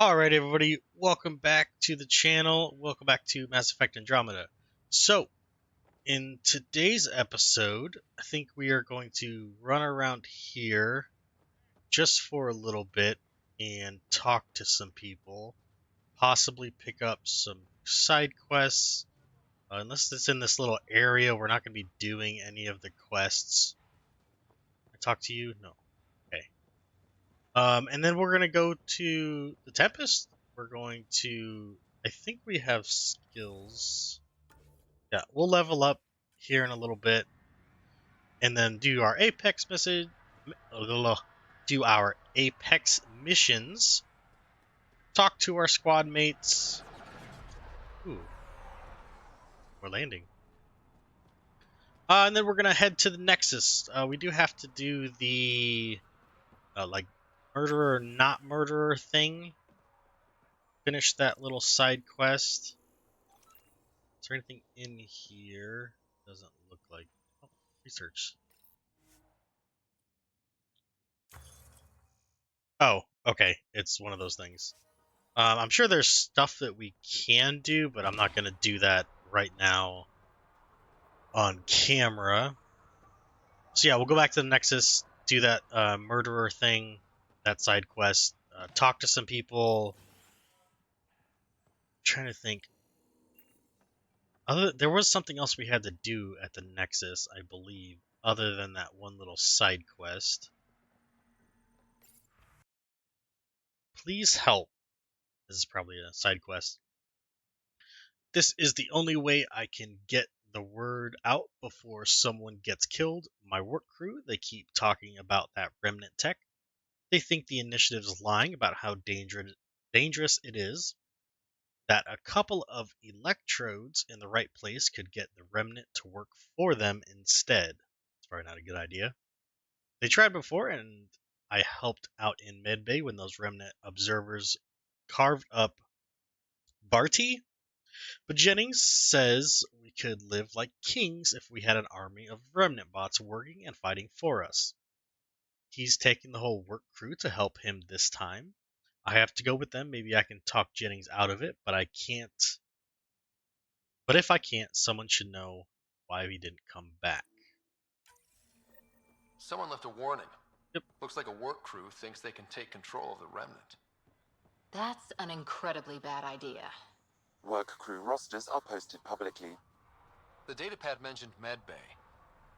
Alright everybody, welcome back to the channel. Welcome back to Mass Effect Andromeda. So, in today's episode, I think we are going to run around here just for a little bit and talk to some people. Possibly pick up some side quests. Unless it's in this little area, we're not going to be doing any of the quests. I talk to you? No. Okay. And then we're going to go to the Tempest. We're going to... I think we have skills. Yeah, we'll level up here in a little bit. And then do our Apex message... Do our Apex missions. Talk to our squad mates. Ooh. We're landing. And then we're going to head to the Nexus. We do have to do the... like, murderer, not murderer thing. Finish that little side quest. Is there anything in here? Doesn't look like... Oh, research. Oh, okay. It's one of those things. I'm sure there's stuff that we can do, but I'm not going to do that right now on camera. So yeah, we'll go back to the Nexus, do that murderer thing, that side quest, talk to some people. I'm trying to think. There was something else we had to do at the Nexus, I believe, other than that one little side quest. Please help. This is probably a side quest. This is the only way I can get the word out before someone gets killed. My work crew, they keep talking about that remnant tech. They think the initiative's lying about how dangerous it is, that a couple of electrodes in the right place could get the remnant to work for them instead. It's probably not a good idea. They tried before, and I helped out in Medbay when those remnant observers carved up Barty. But Jennings says we could live like kings if we had an army of remnant bots working and fighting for us. He's taking the whole work crew to help him this time. I have to go with them. Maybe I can talk Jennings out of it, but I can't. But if I can't, someone should know why he didn't come back. Someone left a warning. Yep. Looks like a work crew thinks they can take control of the remnant. That's an incredibly bad idea. Work crew rosters are posted publicly. The datapad mentioned Medbay.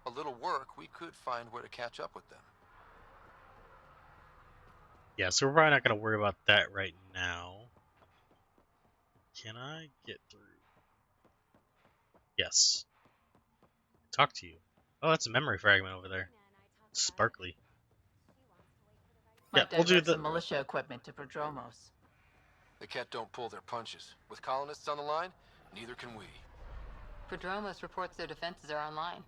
A little work, we could find where to catch up with them. Yeah, so we're probably not going to worry about that right now. Can I get through? Yes. Talk to you. Oh, that's a memory fragment over there. Sparkly. Yeah, we'll do the some militia equipment to Prodromos. The Ket don't pull their punches. With colonists on the line, neither can we. Prodromos reports their defenses are online.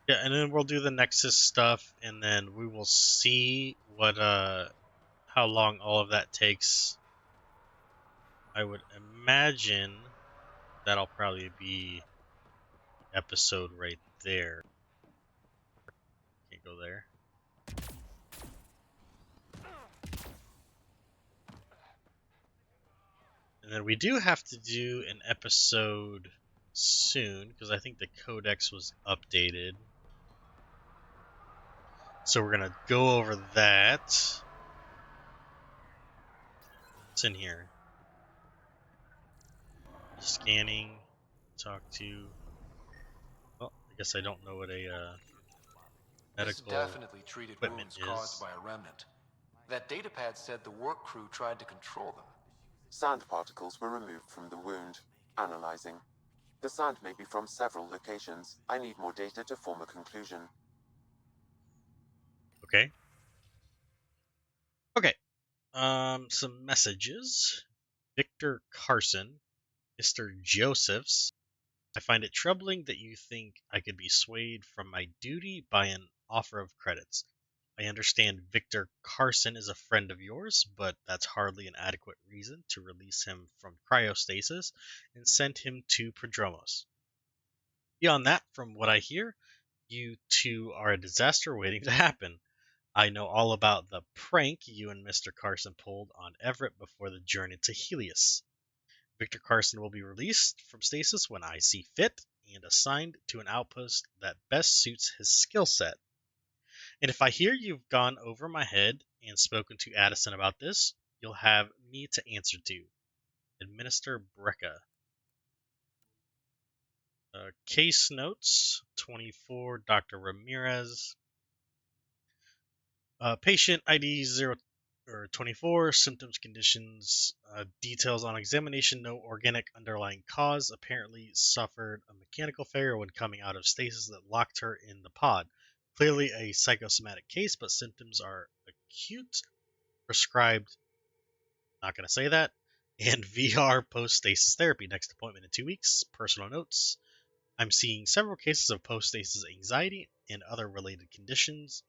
Yeah, and then we'll do the Nexus stuff, and then we will see what how long all of that takes. I would imagine that'll probably be episode right there. Can't go there. And then we do have to do an episode soon, because I think the codex was updated. So we're going to go over that. What's in here? Scanning. Talk to... Well, I guess I don't know what a medical This definitely treated equipment wounds caused is. by a remnant. That datapad said the work crew tried to control them. Sand particles were removed from the wound. Analyzing. The sand may be from several locations. I need more data to form a conclusion. Okay. Okay. Some messages. Victor Carson, Mr. Josephs. I find it troubling that you think I could be swayed from my duty by an offer of credits. I understand Victor Carson is a friend of yours, but that's hardly an adequate reason to release him from cryostasis and send him to Prodromos. Beyond that, from what I hear, you two are a disaster waiting to happen. I know all about the prank you and Mr. Carson pulled on Everett before the journey to Helios. Victor Carson will be released from stasis when I see fit and assigned to an outpost that best suits his skill set. And if I hear you've gone over my head and spoken to Addison about this, you'll have me to answer to. Administer Brecca. Case notes 24, Dr. Ramirez. Patient ID 0 or 24, symptoms, conditions, details on examination, no organic underlying cause. Apparently suffered a mechanical failure when coming out of stasis that locked her in the pod. Clearly a psychosomatic case, but symptoms are acute. Prescribed, not going to say that. And VR post-stasis therapy. Next appointment in 2 weeks. Personal notes. I'm seeing several cases of post-stasis anxiety and other related conditions.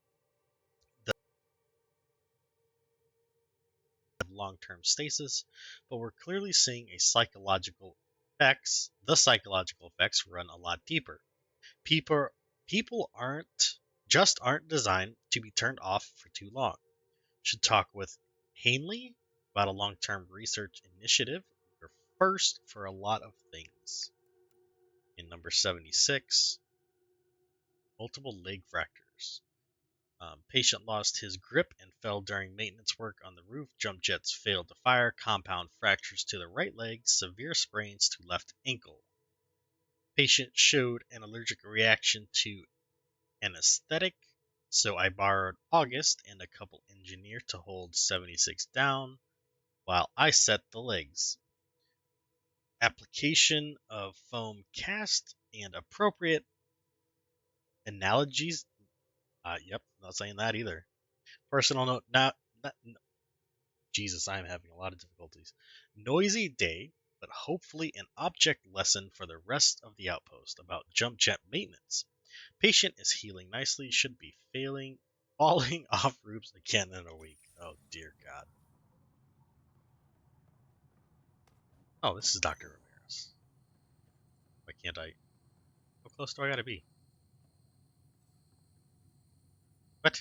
Long-term stasis, but we're clearly seeing the psychological effects run a lot deeper. People aren't designed to be turned off for too long. Should talk with Hanley about a long-term research initiative. We're first for a lot of things. In number 76, multiple leg fractures. Patient lost his grip and fell during maintenance work on the roof. Jump jets failed to fire. Compound fractures to the right leg. Severe sprains to left ankle. Patient showed an allergic reaction to anesthetic, so I borrowed August and a couple engineer to hold 76 down while I set the legs. Application of foam cast and appropriate analogies. Yep, not saying that either. Personal note, Jesus, I'm having a lot of difficulties. Noisy day, but hopefully an object lesson for the rest of the outpost about jump jet maintenance. Patient is healing nicely, should be falling off roofs again in a week. Oh dear God. Oh, this is Dr. Ramirez. Why can't I? How close do I gotta be? What?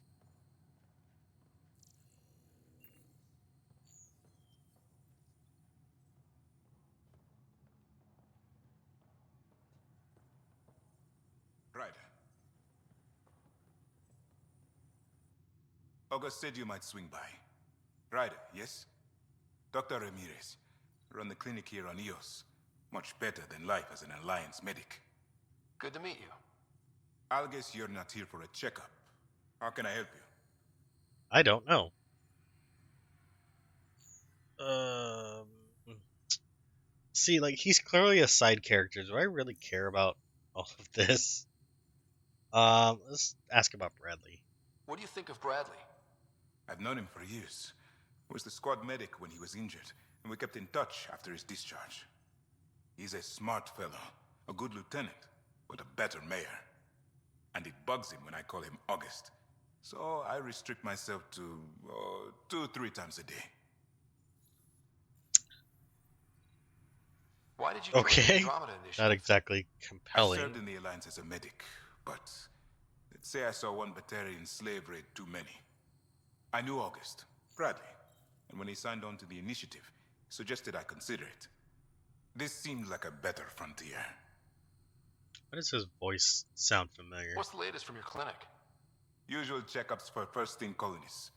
Right. August said you might swing by. Ryder, yes? Dr. Ramirez. Run the clinic here on EOS. Much better than life as an Alliance medic. Good to meet you. I'll guess you're not here for a checkup. How can I help you? I don't know. Um. See, like, he's clearly a side character. Do I really care about all of this? Let's ask about Bradley. What do you think of Bradley? I've known him for years. Was the squad medic when he was injured, and we kept in touch after his discharge. He's a smart fellow, a good lieutenant, but a better mayor. And it bugs him when I call him August. So I restrict myself to 2-3 times a day. Why did you join the Okay, Andromeda not initiative? exactly I compelling. served in the Alliance as a medic, but let's say I saw one Batarian slave raid too many. I knew August, Bradley, and when he signed on to the initiative, he suggested I consider it. This seemed like a better frontier. Why does his voice sound familiar? What's the latest from your clinic? Usual checkups for first-in colonies.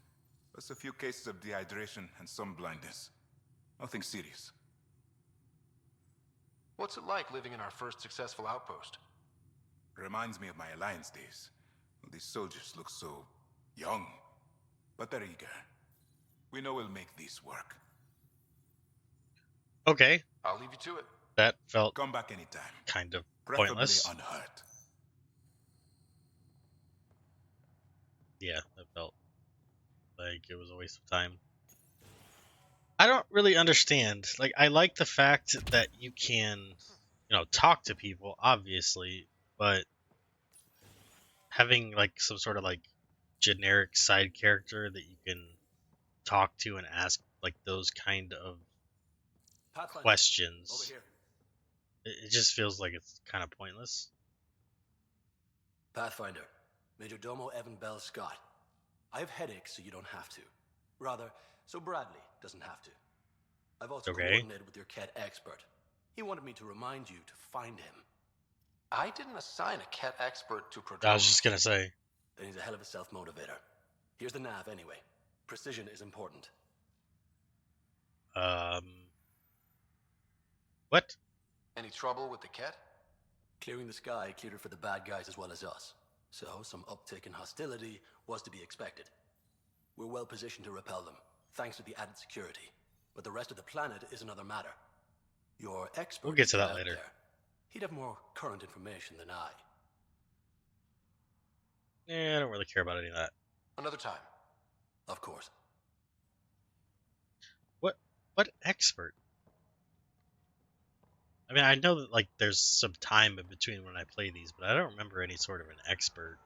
Plus a few cases of dehydration and some blindness. Nothing serious. What's it like living in our first successful outpost? Reminds me of my Alliance days. These soldiers look so young, but they're eager. We know we'll make this work. Okay, I'll leave you to it. that felt Come back anytime. kind of Preferably pointless. unhurt. Yeah, that felt like it was a waste of time. I don't really understand. Like, I like the fact that you can, talk to people, obviously, but having like some sort of like generic side character that you can talk to and ask like those kind of Pathfinder, over questions, here. it just feels like it's kind of pointless. Pathfinder, Major Domo Evan Bell Scott. I have headaches, so you don't have to. Rather, so Bradley doesn't have to. I've also Okay. coordinated with your Ket expert. He wanted me to remind you to find him. I didn't assign a Ket expert to I was just Prodromos. gonna say. Then he's a hell of a self-motivator. Here's the nav anyway. Precision is important. What? Any trouble with the Ket? Clearing the sky cleared it for the bad guys as well as us. So some uptick in hostility was to be expected. We're well positioned to repel them, thanks to the added security. But the rest of the planet is another matter. Your expert We'll get is to still that out later. there. He'd have more current information than I. I don't really care about any of that. Another time. Of course. What expert? I mean, I know that like there's some time in between when I play these, but I don't remember any sort of an expert.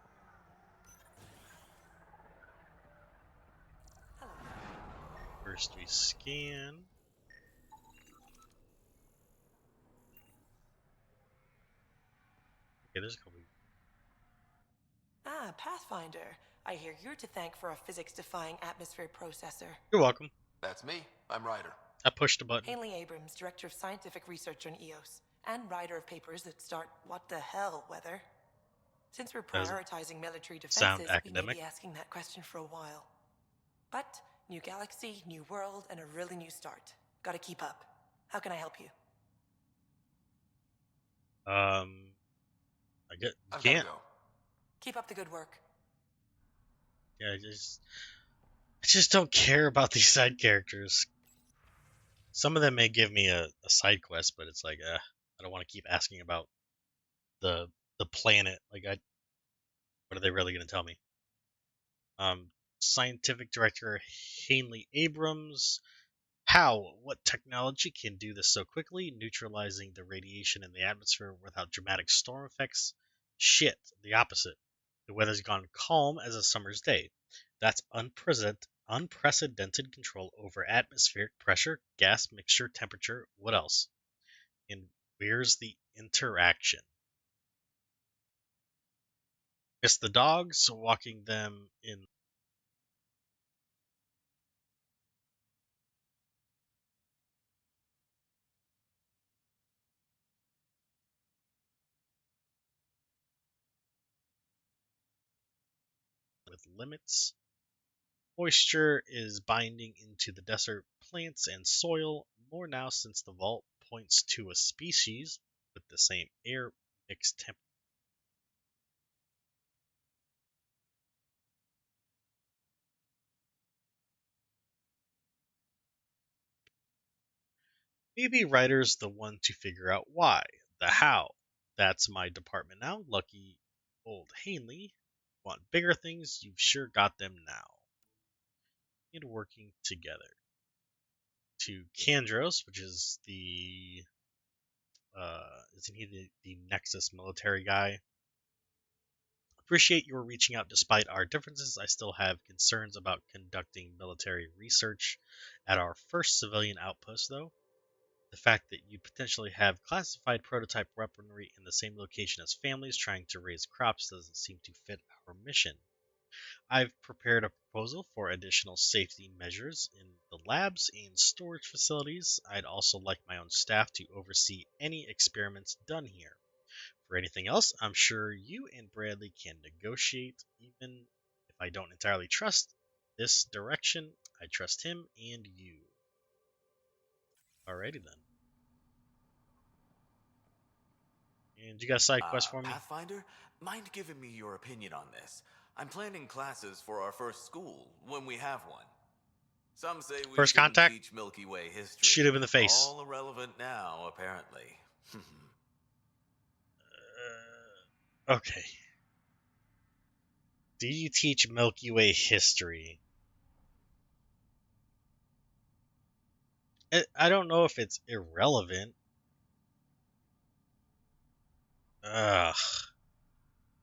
First we scan. Okay, there's a couple. Ah, Pathfinder. I hear you're to thank for a physics-defying atmosphere processor. You're welcome. That's me. I'm Ryder. I pushed a button. Haley Abrams, Director of Scientific Research on EOS, and writer of papers that start what the hell weather. Since we're Does it prioritizing military sound defenses, we may academic? be asking that question for a while. But, new galaxy, new world, and a really new start. Gotta keep up. How can I help you? I get I've can't. gotta go. Keep up the good work. Yeah, I just don't care about these side characters. Some of them may give me a side quest, but it's like, I don't want to keep asking about the planet. Like, what are they really going to tell me? Scientific director Hanley Abrams. How? What technology can do this so quickly, neutralizing the radiation in the atmosphere without dramatic storm effects? Shit, the opposite. The weather's gone calm as a summer's day. That's unprecedented control over atmospheric pressure, gas mixture, temperature. What else? And where's the interaction? It's the dogs walking them in. With limits. Moisture is binding into the desert plants and soil more now since the vault points to a species with the same air mixed temperature. Maybe writer's the one to figure out why. The how. That's my department now. Lucky old Hanley. Want bigger things? You've sure got them now. And working together. To Kandros, which is the isn't he the Nexus military guy? Appreciate your reaching out despite our differences. I still have concerns about conducting military research at our first civilian outpost, though. The fact that you potentially have classified prototype weaponry in the same location as families trying to raise crops doesn't seem to fit our mission. I've prepared a proposal for additional safety measures in the labs and storage facilities. I'd also like my own staff to oversee any experiments done here. For anything else, I'm sure you and Bradley can negotiate, even if I don't entirely trust this direction. I trust him and you. Alrighty then. And you got a side quest for me? Pathfinder, mind giving me your opinion on this? I'm planning classes for our first school, when we have one. Some say we First shouldn't contact? teach Milky Way history. Shoot him in the face. All irrelevant now, apparently. Okay. Do you teach Milky Way history? I don't know if it's irrelevant. Ugh.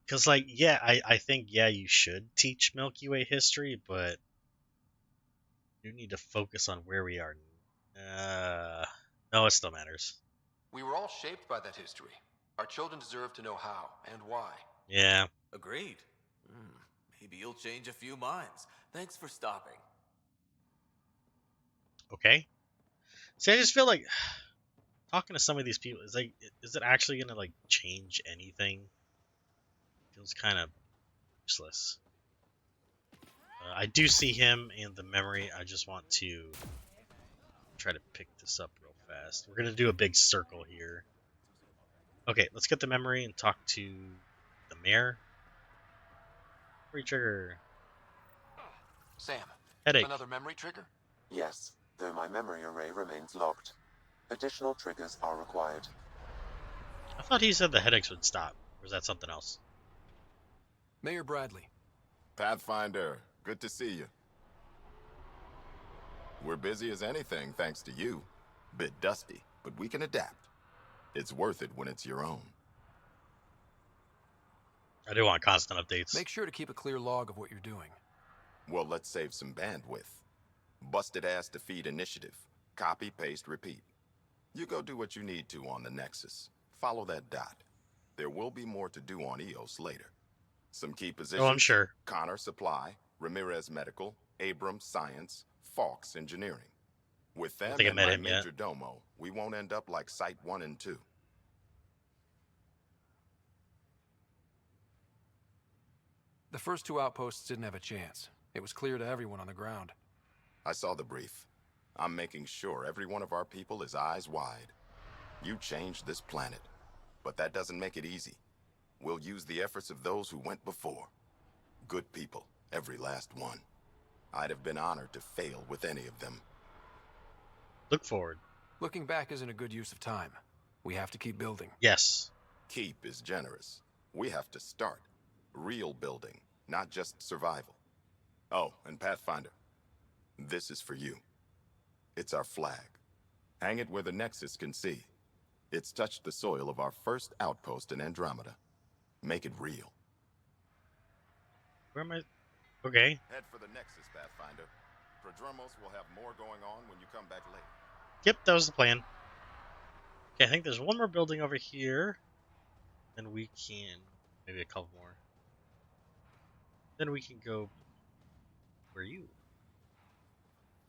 Because, like, yeah, I think, yeah, you should teach Milky Way history, but you need to focus on where we are. No, it still matters. We were all shaped by that history. Our children deserve to know how and why. Yeah. Agreed. Maybe you'll change a few minds. Thanks for stopping. Okay. See, I just feel like talking to some of these people is it actually gonna like change anything? Feels kind of useless. I do see him in the memory. I just want to try to pick this up real fast. We're gonna do a big circle here. Okay, let's get the memory and talk to the mayor. Free trigger. Sam, Headache. another memory trigger? Yes, though my memory array remains locked. Additional triggers are required. I thought he said the headaches would stop. Or is that something else? Mayor Bradley. Pathfinder, good to see you. We're busy as anything thanks to you. Bit dusty, but we can adapt. It's worth it when it's your own. I do want constant updates. Make sure to keep a clear log of what you're doing. Well, let's save some bandwidth. Busted ass to feed initiative. Copy, paste, repeat. You go do what you need to on the Nexus. Follow that dot. There will be more to do on EOS later. Some key positions. Oh, I'm sure. Connor Supply, Ramirez Medical, Abrams Science, Fawkes Engineering. With them think I and met my him yet. Major Domo, we won't end up like Site 1 and 2. The first two outposts didn't have a chance. It was clear to everyone on the ground. I saw the brief. I'm making sure every one of our people is eyes wide. You changed this planet, but that doesn't make it easy. We'll use the efforts of those who went before. Good people, every last one. I'd have been honored to fail with any of them. Look forward. Looking back isn't a good use of time. We have to keep building. Yes. Keep is generous. We have to start. Real building, not just survival. Oh, and Pathfinder, this is for you. It's our flag. Hang it where the Nexus can see. It's touched the soil of our first outpost in Andromeda. Make it real. Where am I? Okay. Head for the Nexus, Pathfinder. Prodromos will have more going on when you come back later. Yep, that was the plan. Okay, I think there's one more building over here. Then we can... maybe a couple more. Then we can go... where are you?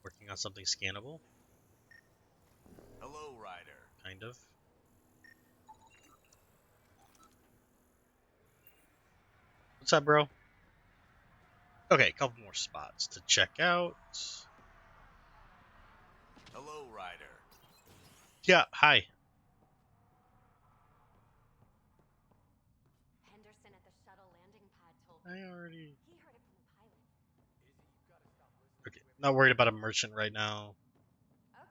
Working on something scannable? Hello, Ryder. Kind of. What's up, bro? Okay, a couple more spots to check out. Hello, Ryder. Yeah, hi. Henderson at the shuttle landing pad told I me. already... He heard it from the pilot. Okay, not worried about a merchant right now. Okay,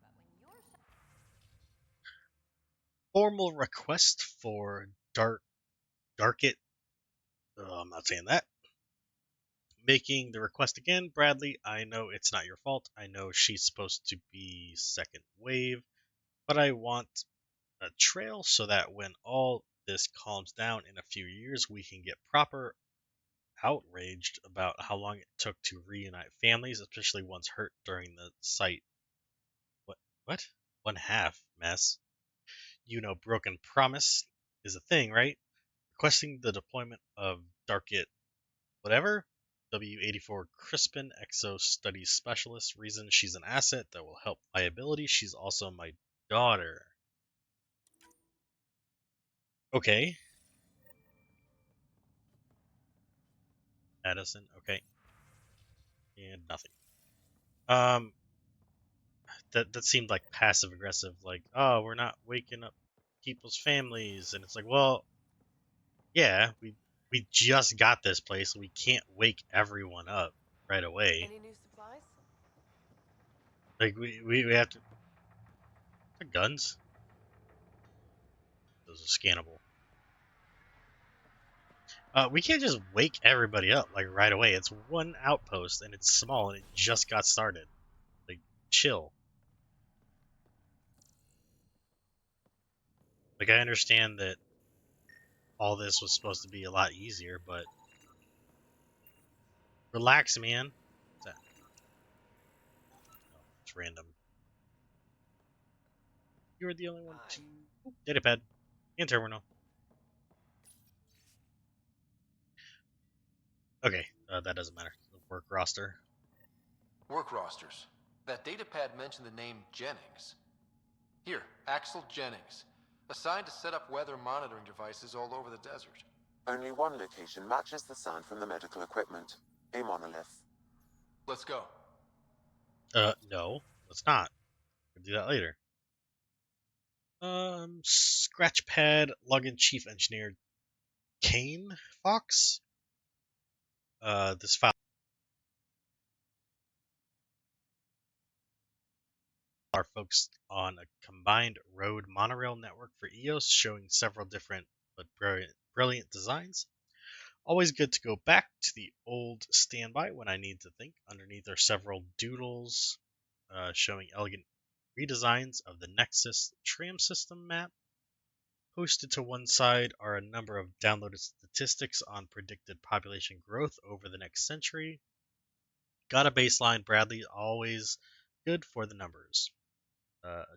but when you're Formal request for Darket. I'm not saying that. Making the request again, Bradley. I know it's not your fault. I know she's supposed to be second wave, but I want a trail so that when all this calms down in a few years, we can get proper outraged about how long it took to reunite families, especially ones hurt during the site. What? One half mess. You know, broken promise is a thing, right? Requesting the deployment of Darket whatever. W84 Crispin, Exo Studies Specialist. Reason she's an asset that will help liability. She's also my daughter. Okay. Addison, okay. And nothing. That seemed like passive aggressive, like, oh, we're not waking up people's families, and it's like, well, yeah, we just got this place, we can't wake everyone up right away. Any new supplies? Like we have to. The guns. Those are scannable. We can't just wake everybody up like right away. It's one outpost and it's small and it just got started. Like, chill. Like, I understand that all this was supposed to be a lot easier, but relax, man. What's that? Oh, it's random. You were the only one to... Datapad. And terminal. Okay, that doesn't matter. The work roster. Work rosters. That datapad mentioned the name Jennings. Here, Axel Jennings. Assigned to set up weather monitoring devices all over the desert. Only one location matches the sound from the medical equipment. A monolith. Let's go. No, let's not. We'll do that later. Scratchpad login chief engineer Kane Fox. This file are focused on a combined road monorail network for EOS, showing several different but brilliant designs. Always good to go back to the old standby when I need to think. Underneath are several doodles showing elegant redesigns of the Nexus tram system map. Posted to one side are a number of downloaded statistics on predicted population growth over the next century. Got a baseline, Bradley, always good for the numbers.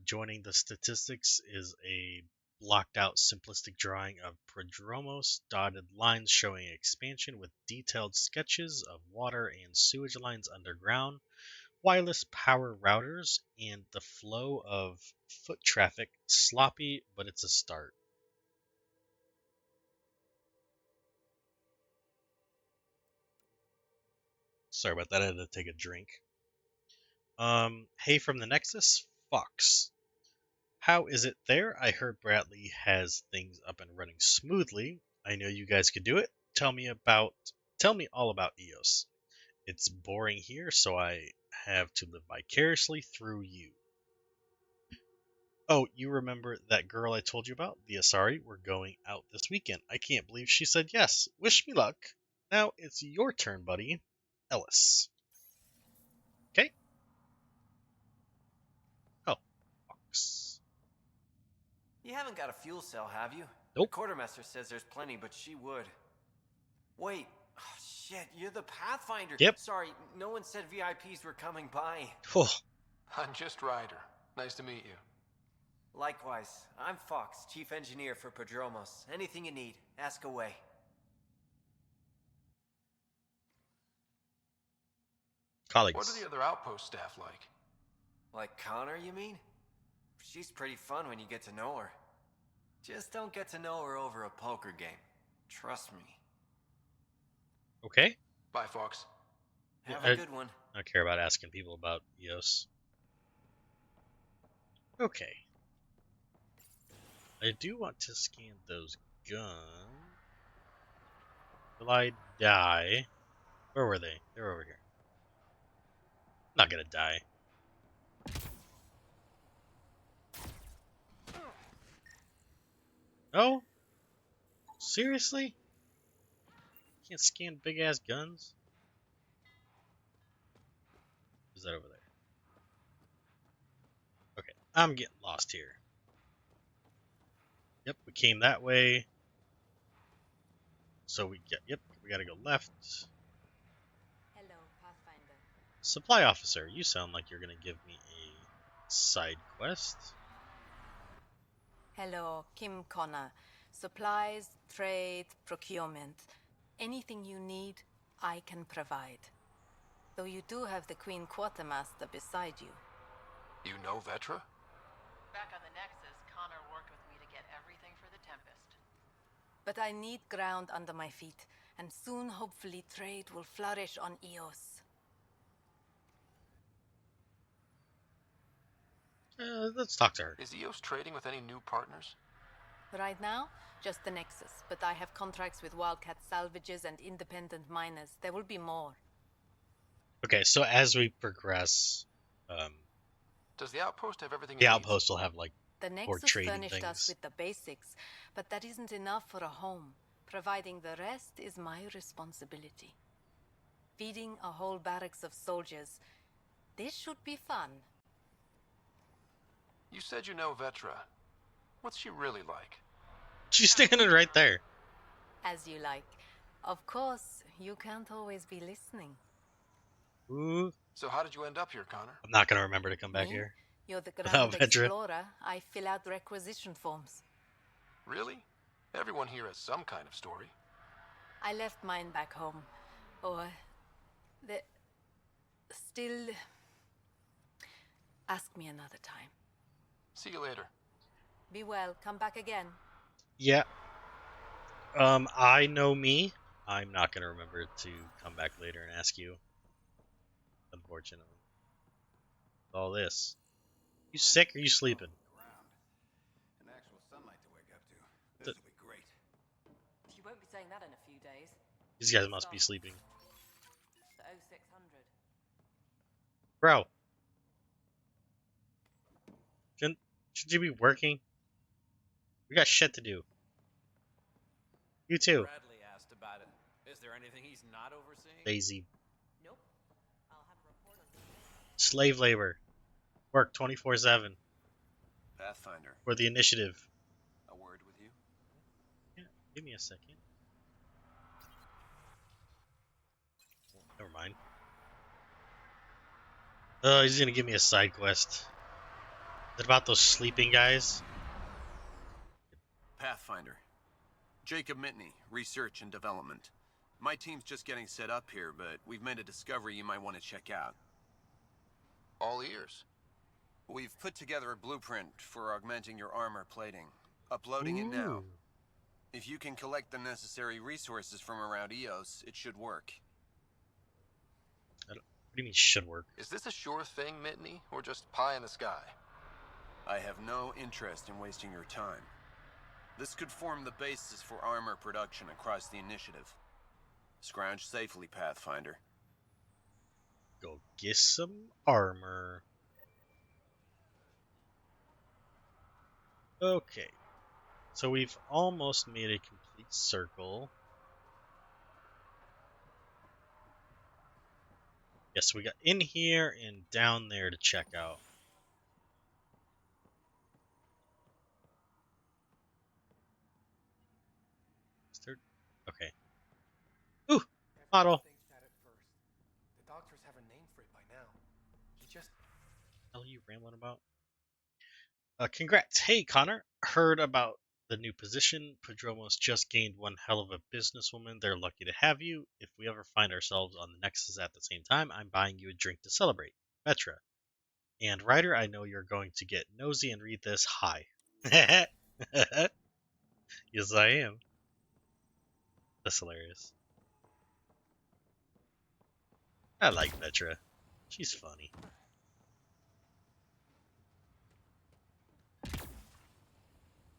Joining the statistics is a blocked out simplistic drawing of Prodromos, dotted lines showing expansion with detailed sketches of water and sewage lines underground, wireless power routers, and the flow of foot traffic. Sloppy, but it's a start. Sorry about that, I had to take a drink. Hey from the Nexus, Fox. How is it there? I heard Bradley has things up and running smoothly. I know you guys could do it. Tell me all about EOS. It's boring here, so I have to live vicariously through you. Oh, you remember that girl I told you about? The Asari? We're going out this weekend. I can't believe she said yes. Wish me luck. Now it's your turn, buddy. Ellis. Okay? Oh, Fox. You haven't got a fuel cell, have you? The Nope. quartermaster says there's plenty, but she would. Wait. Oh, shit, you're the Pathfinder. Yep. Sorry, no one said VIPs were coming by. Oh, I'm just Ryder. Nice to meet you. Likewise, I'm Fox, chief engineer for Prodromos. Anything you need, ask away. colleagues. What are the other outpost staff like? Like Connor, you mean? She's pretty fun when you get to know her. Just don't get to know her over a poker game. Trust me. Okay. Bye, Fox. Have a good one. I don't care about asking people about EOS. Okay. I do want to scan those guns. Will I die? Where were they? They're over here. Not gonna die. Oh? Seriously? Can't scan big ass guns? Is that over there? Okay, I'm getting lost here. Yep, we came that way. So we gotta go left. Hello, Pathfinder. Supply officer, you sound like you're gonna give me a side quest. Hello, Kim Connor. Supplies, trade, procurement. Anything you need, I can provide. Though you do have the Queen Quartermaster beside you. You know Vetra? Back on the Nexus, Connor worked with me to get everything for the Tempest. But I need ground under my feet, and soon hopefully trade will flourish on Eos. Let's talk to her. Is EOS trading with any new partners? Right now, just the Nexus, but I have contracts with Wildcat salvages and independent miners. There will be more. Okay, so as we progress, Does the outpost have everything the it outpost will have like The more Nexus trading furnished us things. with the basics, but that isn't enough for a home. Providing the rest is my responsibility. Feeding a whole barracks of soldiers. This should be fun. You said you know Vetra. What's she really like? She's standing right there. As you like. Of course, you can't always be listening. Ooh, So how did you end up here, Connor? I'm not gonna remember to come back Me? here. You're the Without ground Vetra. explorer. I fill out requisition forms. Really? Everyone here has some kind of story. I left mine back home. Or the still ask me another time. See you later. Be well. Come back again. Yeah. I know me. I'm not gonna remember to come back later and ask you. Unfortunately. All this. You sick or you sleeping? An actual sunlight to wake up to. Th- This'll be great. You won't be saying that in a few days. These guys must be sleeping. The 0600. Bro. Shouldn't you be working? We got shit to do. You too. Bradley asked about it. Is there anything he's not overseeing? Lazy. Nope. I'll have a report on this. Slave labor. Work 24/7 Pathfinder, for the initiative. a word with you? Yeah, give me a second. Never mind. Oh, he's gonna give me a side quest. Is it about those sleeping guys? Pathfinder. Jacob Mitney, Research and Development. My team's just getting set up here, but we've made a discovery you might want to check out. All ears. We've put together a blueprint for augmenting your armor plating. Uploading it now. If you can collect the necessary resources from around EOS, it should work. What do you mean should work? Is this a sure thing, Mitney, or just pie in the sky? I have no interest in wasting your time. This could form the basis for armor production across the initiative. Scrounge safely, Pathfinder. Go get some armor. Okay. So we've almost made a complete circle. Yes, we got in here and down there to check out. Okay. Ooh, model. The doctors have a name for it by now. He just... What are you rambling about? Congrats. Hey, Connor. Heard about the new position. Padromos just gained one hell of a businesswoman. They're lucky to have you. If we ever find ourselves on the Nexus at the same time, I'm buying you a drink to celebrate. Petra. And Ryder, I know you're going to get nosy and read this. Hi. Yes, I am. That's hilarious. I like Petra. She's funny. Is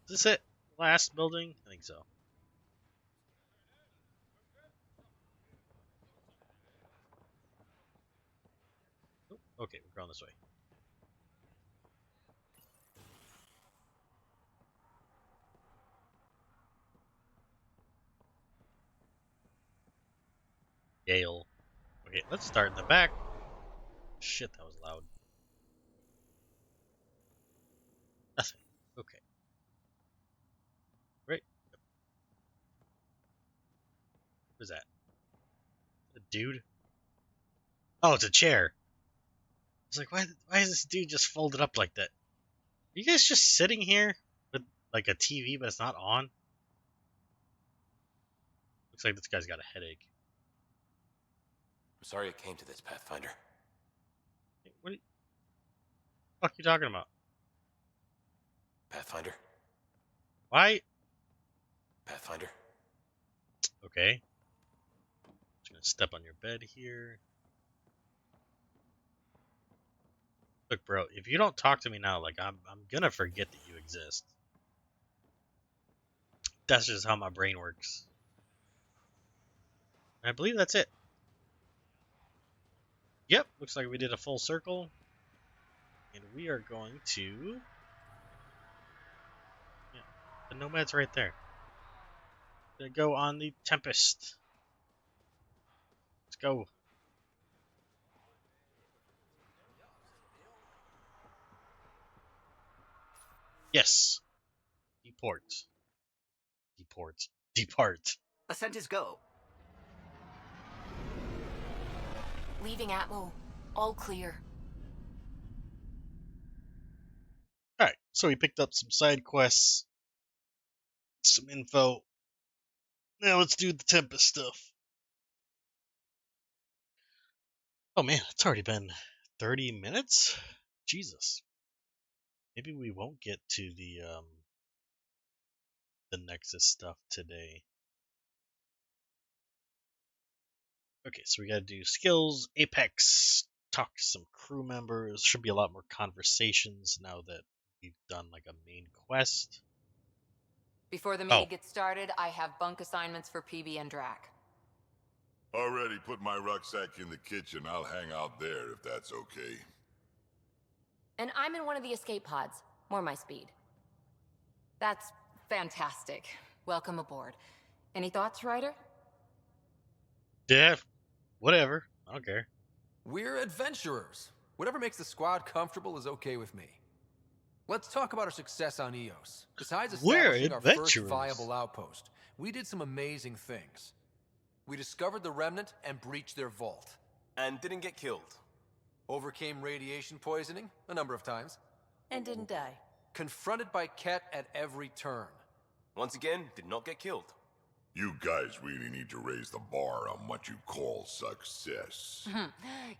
this it? Last building? I think so. Oh, okay, we're going this way. Gale. Okay, let's start in the back. Shit, that was loud. Nothing. Okay. Right. Who's that? A dude? Oh, it's a chair. I was like, why is this dude just folded up like that? Are you guys just sitting here with like a TV, but it's not on? Looks like this guy's got a headache. I'm sorry it came to this, Pathfinder. What the fuck are you talking about? Pathfinder? Why? Pathfinder? Okay. Just gonna step on your bed here. Look, bro, if you don't talk to me now, like I'm gonna forget that you exist. That's just how my brain works. And I believe that's it. Yep, looks like we did a full circle. And we are going to... Yeah, the Nomad's right there. Gonna go on the Tempest. Let's go. Yes. Deport. Deport. Depart. Ascent is go. Leaving Atmo. All clear. Alright, so we picked up some side quests. Some info. Now let's do the Tempest stuff. Oh man, it's already been 30 minutes? Jesus. Maybe we won't get to the Nexus stuff today. Okay, so we gotta do skills, Apex, talk to some crew members. Should be a lot more conversations now that we've done like a main quest. Before the Oh, meeting gets started, I have bunk assignments for PB and Drac. Already put my rucksack in the kitchen. I'll hang out there if that's okay. And I'm in one of the escape pods. More my speed. That's fantastic. Welcome aboard. Any thoughts, Ryder? yeah, whatever. I don't care. We're adventurers. Whatever makes the squad comfortable is okay with me. Let's talk about our success on Eos. Besides We're establishing our first adventurers. viable outpost, we did some amazing things. We discovered the Remnant and breached their vault. And didn't get killed. Overcame radiation poisoning a number of times. And didn't die. Confronted by Ket at every turn. Once again, did not get killed. You guys really need to raise the bar on what you call success.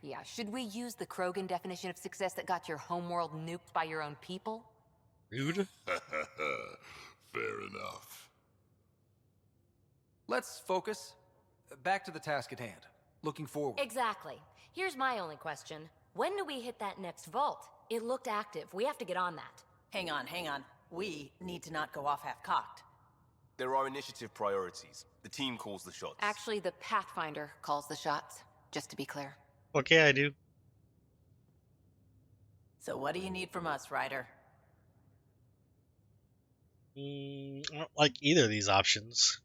Yeah, should we use the Krogan definition of success that got your homeworld nuked by your own people? Rude. Fair enough. Let's focus. Back to the task at hand. Looking forward. Exactly. Here's my only question. When do we hit that next vault? It looked active. We have to get on that. Hang on. We need to not go off half-cocked. There are initiative priorities. The team calls the shots. Actually, the Pathfinder calls the shots, just to be clear. Okay, I do. So what do you need from us, Ryder? I don't like either of these options.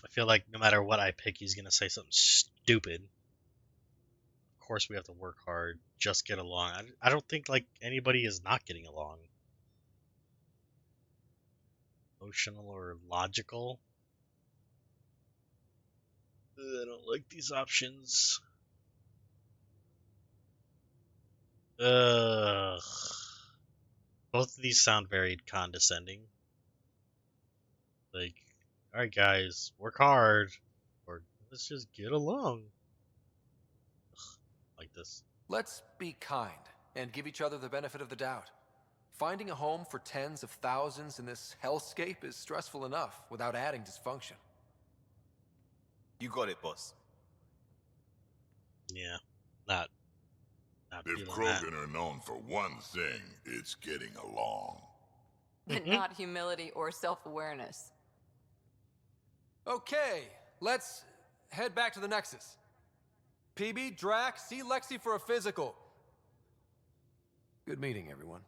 I feel like no matter what I pick, he's gonna say something stupid. Of course, we have to work hard, just get along. I don't think like anybody is not getting along. Emotional or logical. I don't like these options. Ugh. Both of these sound very condescending. Like, alright guys, work hard, or let's just get along. Ugh, like this. Let's be kind and give each other the benefit of the doubt. Finding a home for tens of thousands in this hellscape is stressful enough without adding dysfunction. You got it, boss. Yeah, not If Krogan are known for one thing, it's getting along. But not humility or self-awareness. Okay, let's head back to the Nexus. PB, Drac, see Lexi for a physical. Good meeting, everyone.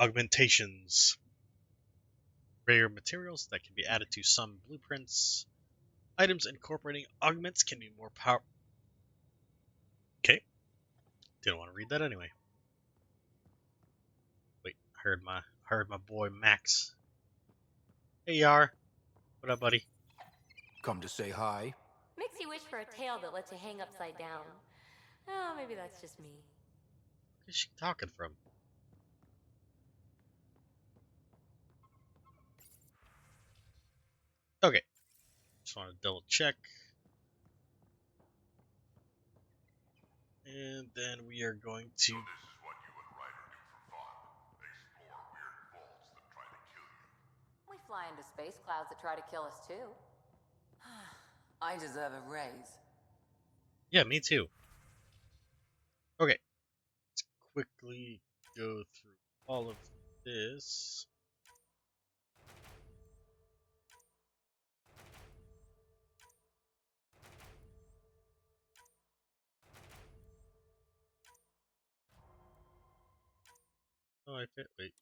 Augmentations. Rare materials that can be added to some blueprints. Items incorporating augments can be more powerful. Okay. Didn't want to read that anyway. Wait, heard my boy Max. Hey Yar. What up, buddy? Come to say hi. Makes you wish for a tail that lets you hang upside down. Oh, maybe that's just me. Where's she talking from? Okay. Just want to double check. And then we are going to... We fly into space clouds that try to kill us too. I deserve a raise. Yeah, me too. Okay. Let's quickly go through all of this. Oh, I fit. Wait.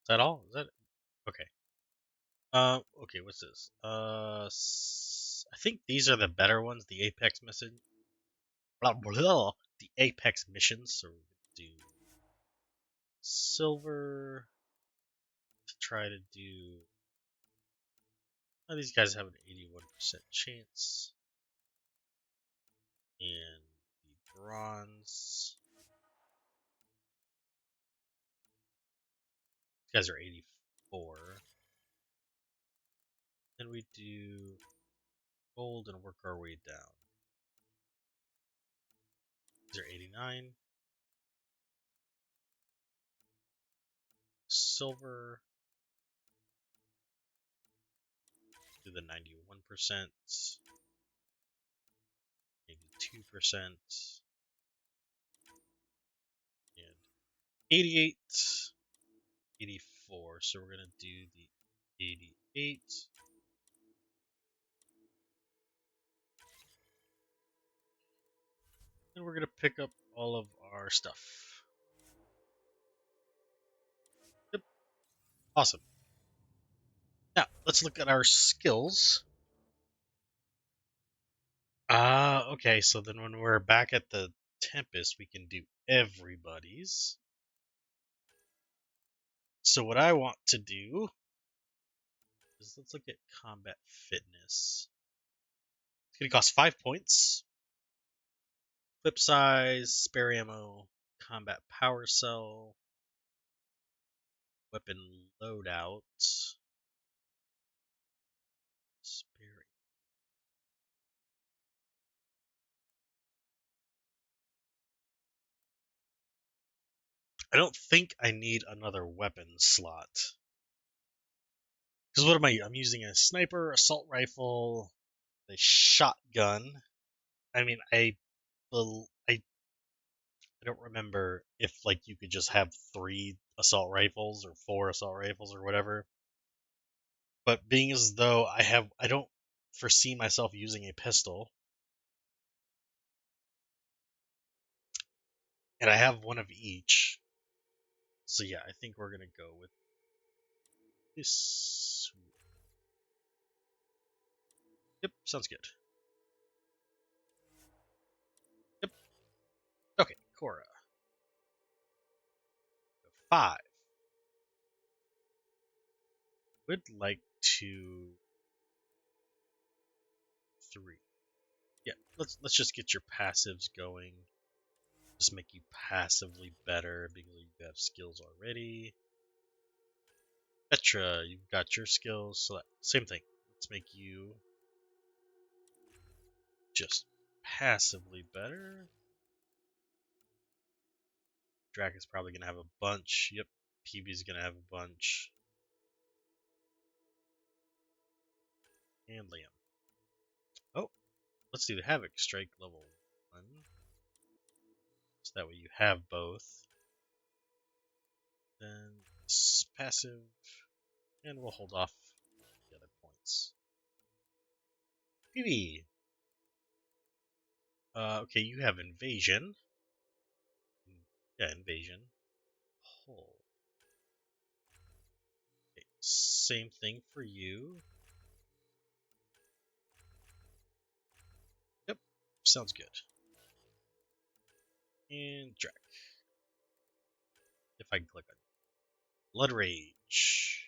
Is that all? Is that okay? Okay. What's this? I think these are the better ones. The Apex mission. Blah blah. Blah. The Apex missions. So we're gonna do silver to try to do. Oh, these guys have an 81% chance, and the bronze. These guys are 84. Then we do gold and work our way down. These are 89. Silver. Do the 91%. 82%. And 88. 84. So we're going to do the 88. And we're going to pick up all of our stuff. Yep. Awesome. Now, let's look at our skills. Okay, so then when we're back at the Tempest, we can do everybody's. So what I want to do is let's look at combat fitness. It's going to cost 5 points. Clip size, spare ammo, combat power cell, weapon loadout, spare. I don't think I need another weapon slot. Because what am I? I'm using a sniper, assault rifle, a shotgun. I mean, I don't remember if like you could just have 3 assault rifles or 4 assault rifles or whatever. But being as though I don't foresee myself using a pistol, and I have one of each. So yeah, I think we're gonna go with this. Yep, sounds good. Yep. Okay, Cora. 5. Would like to 3. Yeah, let's just get your passives going. Just make you passively better because you have skills already. Petra, you've got your skills. So same thing. Let's make you just passively better. Drac is probably gonna have a bunch. Yep, PB's gonna have a bunch. And Liam. Oh, let's do the Havoc Strike level 1. So that way you have both. Then passive, and we'll hold off the other points. PB. Okay, you have Invasion. Yeah, Invasion. Pull. Okay, same thing for you. Yep, sounds good. And Drac. If I can click on Blood Rage.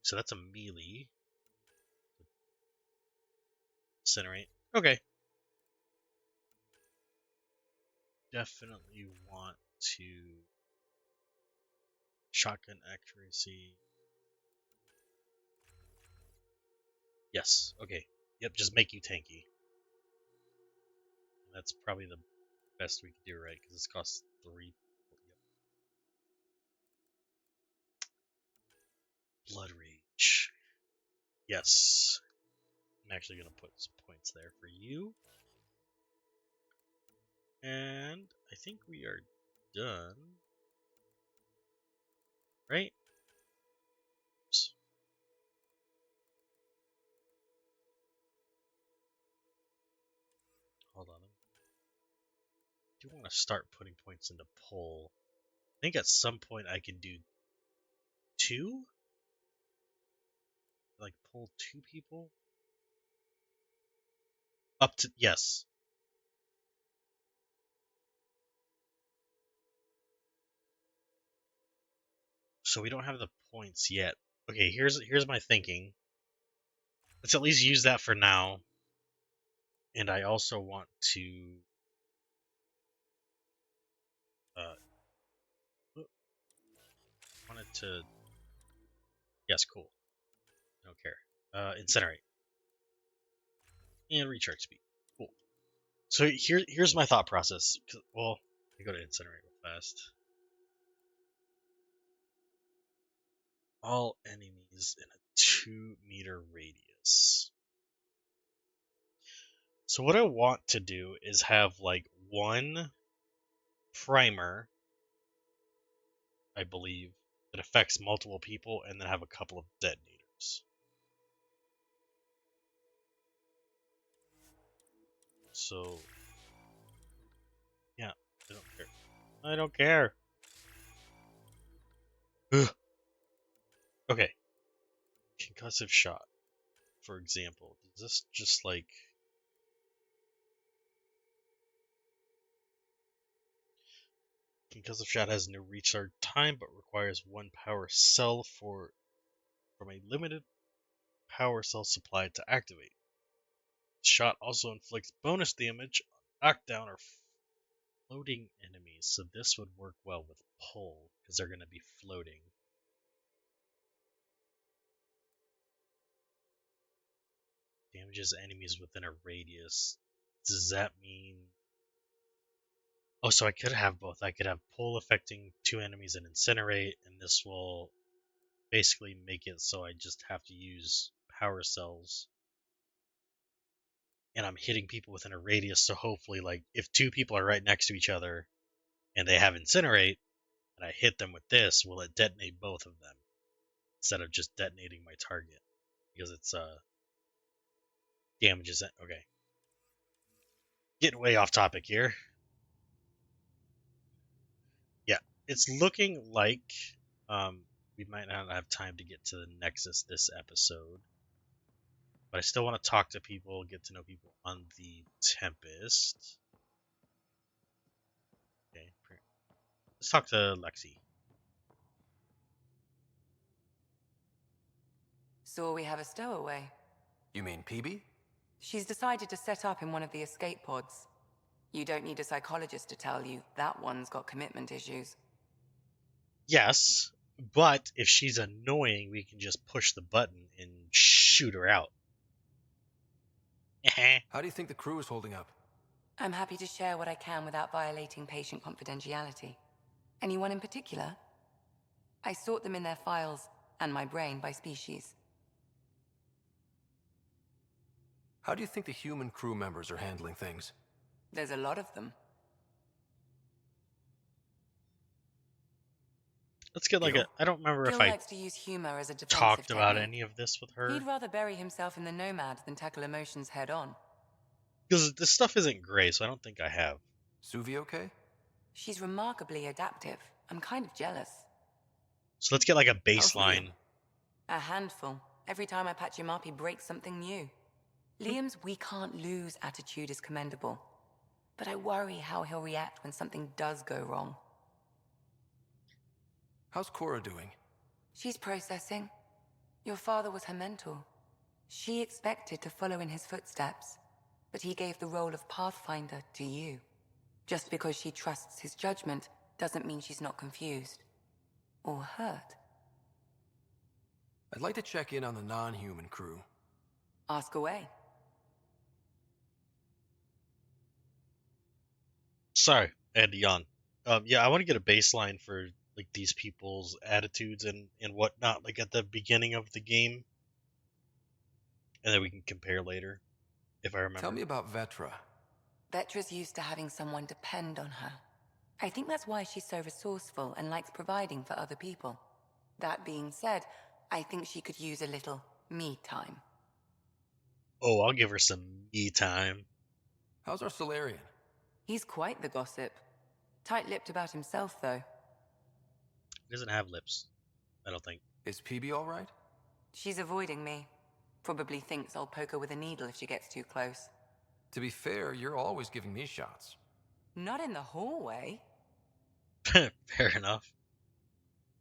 So that's a melee. Incinerate. Okay. Definitely want to shotgun accuracy. Yes. Okay. Yep. Just make you tanky. And that's probably the best we can do, right? Because this costs 3. Yep. Blood Rage. Yes. I'm actually gonna put some points there for you. And I think we are done. Right? Oops. Hold on. I do want to start putting points into pull. I think at some point I can do 2? Like pull 2 people? Up to, yes. So we don't have the points yet. Okay, here's my thinking. Let's at least use that for now. And I also want to wanted to, yes, cool. I don't care. Incinerate. And recharge speed. Cool. So here's my thought process. Well, I go to incinerate real fast. All enemies in a 2-meter radius. So what I want to do is have like one primer, I believe, that affects multiple people, and then have a couple of detonators. So, yeah, I don't care. I don't care. Ugh. Okay. Concussive shot, for example. Does this just like... Concussive shot has no recharge time, but requires one power cell from a limited power cell supply to activate. Shot also inflicts bonus damage on knockdown or floating enemies, so this would work well with pull, because they're going to be floating. Damages enemies within a radius. Does that mean... Oh, so I could have both. I could have pull affecting 2 enemies and incinerate, and this will basically make it so I just have to use power cells. And I'm hitting people within a radius, so hopefully, like, if 2 people are right next to each other and they have incinerate, and I hit them with this, will it detonate both of them instead of just detonating my target? Because it's damages it. Okay. Getting way off topic here. Yeah, it's looking like we might not have time to get to the Nexus this episode. But I still want to talk to people, get to know people on the Tempest. Okay. Let's talk to Lexi. So we have a stowaway. You mean PB? She's decided to set up in one of the escape pods. You don't need a psychologist to tell you that one's got commitment issues. Yes, but if she's annoying, we can just push the button and shoot her out. How do you think the crew is holding up? I'm happy to share what I can without violating patient confidentiality. Anyone in particular? I sort them in their files and my brain by species. How do you think the human crew members are handling things? There's a lot of them. Let's get like Gil? I don't remember Gil if I likes to use humor as a defensive talked about technique. any of this with her. He'd rather bury himself in the Nomad than tackle emotions head on. Because this stuff isn't gray, so I don't think I have. Suvi okay? She's remarkably adaptive. I'm kind of jealous. So let's get like a How's Liam? baseline. A handful. Every time I patch him up, he breaks something new. Liam's we can't lose attitude is commendable. But I worry how he'll react when something does go wrong. How's Cora doing? She's processing. Your father was her mentor. She expected to follow in his footsteps, but he gave the role of Pathfinder to you. Just because she trusts his judgment doesn't mean she's not confused. Or hurt. I'd like to check in on the non-human crew. Ask away. Sorry, I had to yawn. Yeah, I want to get a baseline for like these people's attitudes and whatnot, like at the beginning of the game, and then we can compare later, if I remember. Tell me about Vetra. Vetra's used to having someone depend on her. I think that's why she's so resourceful and likes providing for other people. That being said, I think she could use a little me time. Oh, I'll give her some me time. How's our Solarian? He's quite the gossip. Tight-lipped about himself, though. He doesn't have lips, I don't think. Is PB all right? She's avoiding me. Probably thinks I'll poke her with a needle if she gets too close. To be fair, you're always giving me shots. Not in the hallway. Fair enough.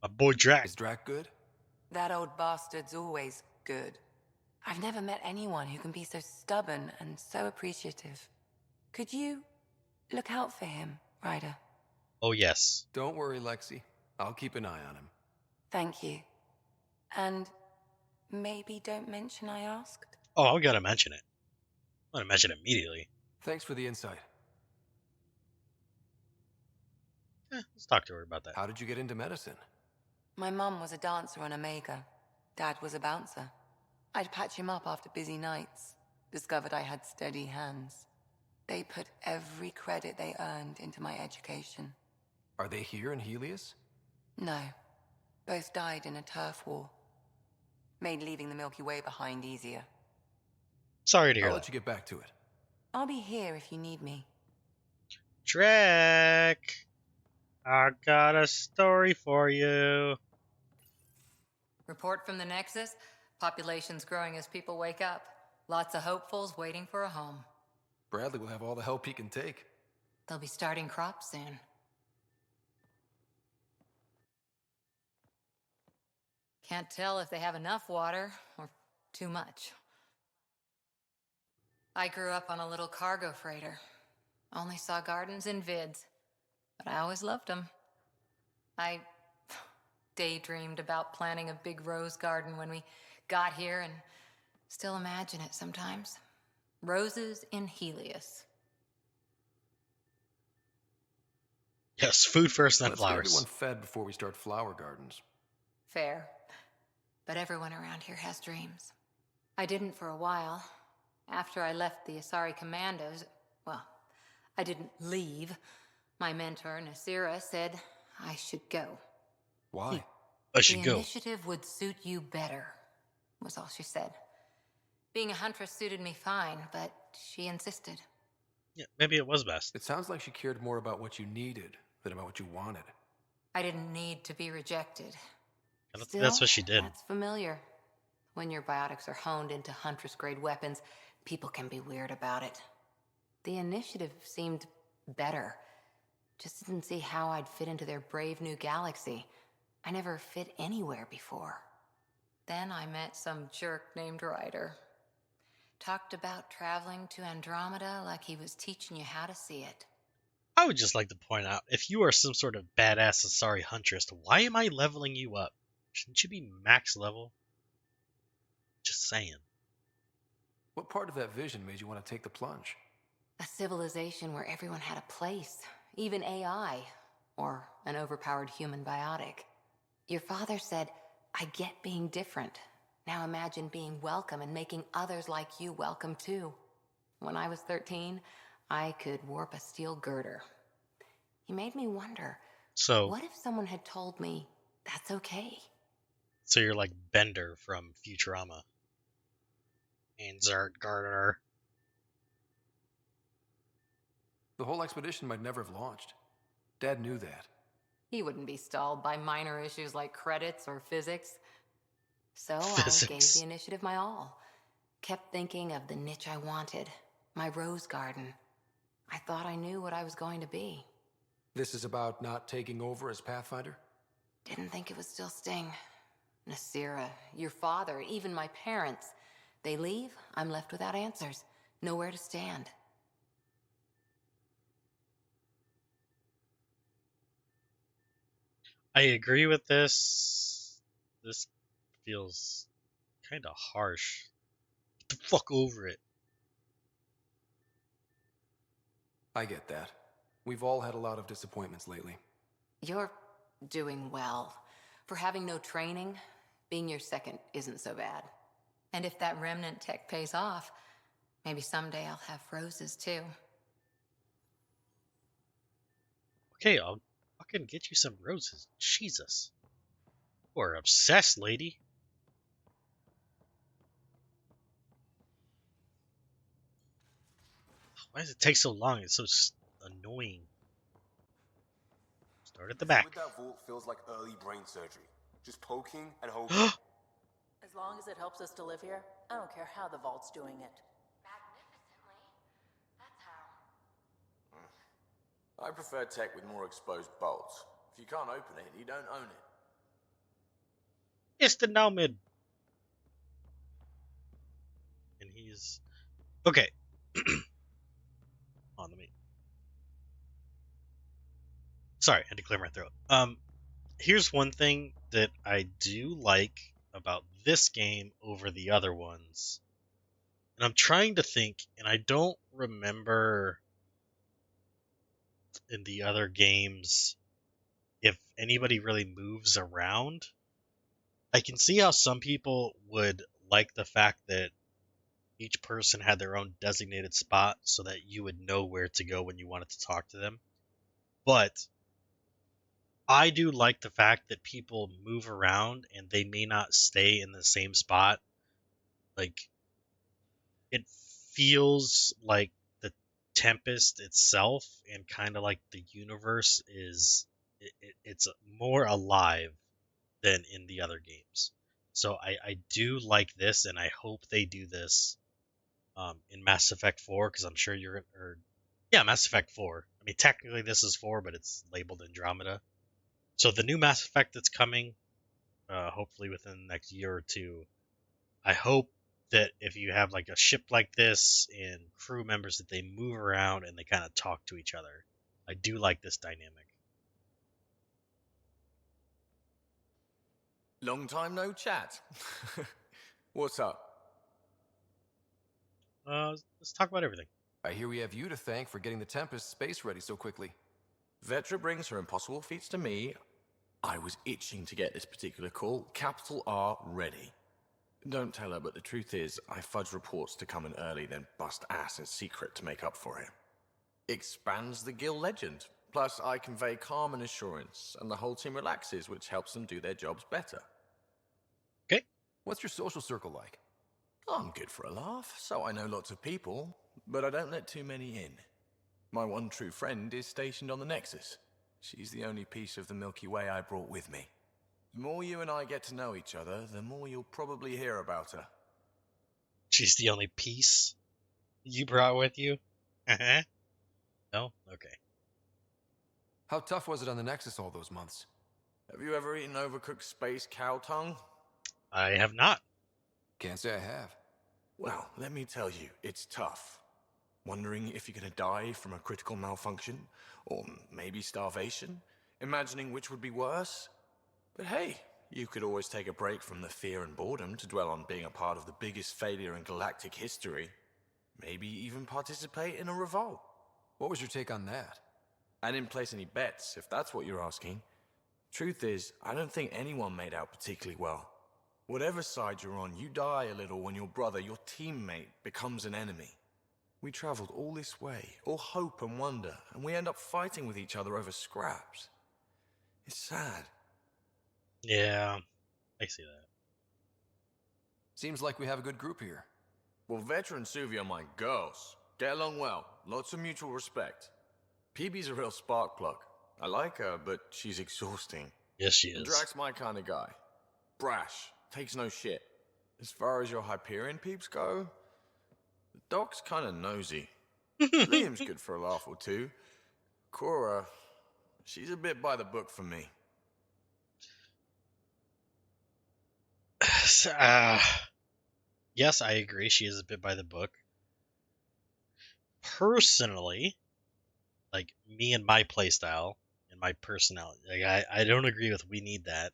My boy Drac. Is Drac good? That old bastard's always good. I've never met anyone who can be so stubborn and so appreciative. Could you look out for him, Ryder? Oh, yes. Don't worry, Lexi. I'll keep an eye on him. Thank you. And Maybe don't mention I asked. Oh, I gotta mention it. I'm gonna mention it immediately. Thanks for the insight. Let's talk to her about that. How did you get into medicine? My mum was a dancer on Omega. Dad was a bouncer. I'd patch him up after busy nights. Discovered I had steady hands. They put every credit they earned into my education. Are they here in Helios? No. Both died in a turf war. Made leaving the Milky Way behind easier. Sorry to hear I'll that. let you get back to it. I'll be here if you need me. Drek, I got a story for you. Report from the Nexus. Population's growing as people wake up. Lots of hopefuls waiting for a home. Bradley will have all the help he can take. They'll be starting crops soon. Can't tell if they have enough water or too much. I grew up on a little cargo freighter. Only saw gardens in vids, but I always loved them. I daydreamed about planting a big rose garden when we got here and still imagine it sometimes. Roses in Helios. Yes, food first, then Let's get everyone flowers. fed before we start flower gardens. Fair. But everyone around here has dreams. I didn't for a while. After I left the Asari Commandos, well, I didn't leave. My mentor, Nasira, said I should go. Why? I should The go. initiative would suit you better, was all she said. Being a huntress suited me fine, but she insisted. Yeah, maybe it was best. It sounds like she cared more about what you needed than about what you wanted. I didn't need to be rejected. Still, That's what she did. That's familiar. When your biotics are honed into Huntress-grade weapons, people can be weird about it. The initiative seemed better. Just didn't see how I'd fit into their brave new galaxy. I never fit anywhere before. Then I met some jerk named Ryder. Talked about traveling to Andromeda like he was teaching you how to see it. I would just like to point out, if you are some sort of badass Asari huntress, why am I leveling you up? Shouldn't you be max level? Just saying. What part of that vision made you want to take the plunge? A civilization where everyone had a place, even AI, or an overpowered human biotic. Your father said, I get being different. Now imagine being welcome and making others like you welcome too. When I was 13, I could warp a steel girder. He made me wonder, what if someone had told me that's okay? So you're like Bender from Futurama. Insert garter. The whole expedition might never have launched. Dad knew that. He wouldn't be stalled by minor issues like credits or physics. So Physics. I gave the initiative my all. Kept thinking of the niche I wanted. My rose garden. I thought I knew what I was going to be. This is about not taking over as Pathfinder? Didn't think it would still sting. Nasira, your father, even my parents. They leave, I'm left without answers. Nowhere to stand. I agree with this. This feels kind of harsh. Get the fuck over it. I get that. We've all had a lot of disappointments lately. You're doing well. For having no training, being your second isn't so bad. And if that remnant tech pays off, maybe someday I'll have roses too. Okay, I'll fucking get you some roses. Jesus. You are obsessed, lady. Why does it take so long? It's so annoying. Start at the back. With that vault feels like early brain surgery. Just poking and hoping. As long as it helps us to live here, I don't care how the vault's doing it. I prefer tech with more exposed bolts. If you can't open it, you don't own it. It's the Nomad. And he's... Okay. On me. Sorry, I had to clear my throat. Here's one thing that I do like about this game over the other ones. And I'm trying to think, and I don't remember in the other games if anybody really moves around. I can see how some people would like the fact that each person had their own designated spot so that you would know where to go when you wanted to talk to them. But I do like the fact that people move around and they may not stay in the same spot. Like, it feels like the Tempest itself and kind of like the universe is it's more alive than in the other games. So I do like this, and I hope they do this in Mass Effect 4, because I'm sure you're or yeah, Mass Effect 4. I mean, technically this is 4, but it's labeled Andromeda. So the new Mass Effect that's coming, hopefully within the next year or two, I hope that if you have like a ship like this and crew members that they move around and they kind of talk to each other. I do like this dynamic. Long time no chat. What's up? Let's talk about everything. I hear we have you to thank for getting the Tempest space ready so quickly. Vetra brings her impossible feats to me. I was itching to get this particular call. Capital R ready. Don't tell her, but the truth is, I fudge reports to come in early, then bust ass in secret to make up for it. Expands the guild legend. Plus, I convey calm and assurance, and the whole team relaxes, which helps them do their jobs better. Okay. What's your social circle like? I'm good for a laugh, so I know lots of people, but I don't let too many in. My one true friend is stationed on the Nexus. She's the only piece of the Milky Way I brought with me. The more you and I get to know each other, the more you'll probably hear about her. She's the only piece you brought with you? No? Okay. How tough was it on the Nexus all those months? Have you ever eaten overcooked space cow tongue? I have not. Can't say I have. Well, let me tell you, it's tough. Wondering if you're gonna die from a critical malfunction, or maybe starvation? Imagining which would be worse? But hey, you could always take a break from the fear and boredom to dwell on being a part of the biggest failure in galactic history. Maybe even participate in a revolt. What was your take on that? I didn't place any bets, if that's what you're asking. Truth is, I don't think anyone made out particularly well. Whatever side you're on, you die a little when your brother, your teammate, becomes an enemy. We traveled all this way, all hope and wonder, and we end up fighting with each other over scraps. It's sad. Yeah, I see that. Seems like we have a good group here. Well, Vetra and Suvi are my girls. Get along well, lots of mutual respect. PB's a real spark plug. I like her, but she's exhausting. Yes, she is. And Drax's my kind of guy. Brash, takes no shit. As far as your Hyperion peeps go, the doc's kind of nosy. Liam's good for a laugh or two. Cora, she's a bit by the book for me. Yes, I agree. She is a bit by the book. Personally, like me and my playstyle and my personality, like I don't agree with we need that.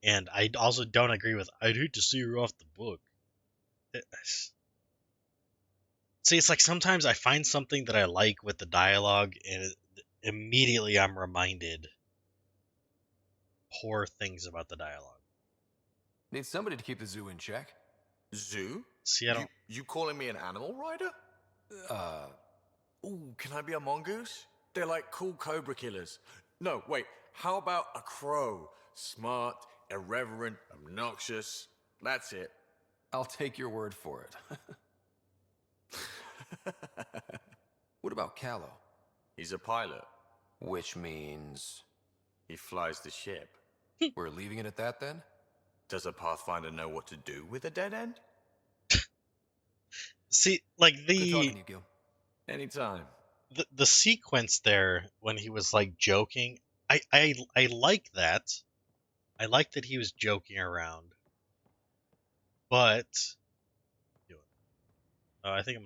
And I also don't agree with I'd hate to see her off the book. See, it's like sometimes I find something that I like with the dialogue, and immediately I'm reminded poor things about the dialogue. Need somebody to keep the zoo in check. Zoo? See, I don't. You calling me an animal rider? Ooh, can I be a mongoose? They're like cool cobra killers. No, wait, how about a crow? Smart, irreverent, obnoxious. That's it. I'll take your word for it. What about Callow? He's a pilot. Which means... he flies the ship. We're leaving it at that then? Does a Pathfinder know what to do with a dead end? See, like Good talking to you, Gil. Anytime. The sequence there when he was like joking, I like that. I like that he was joking around. But I think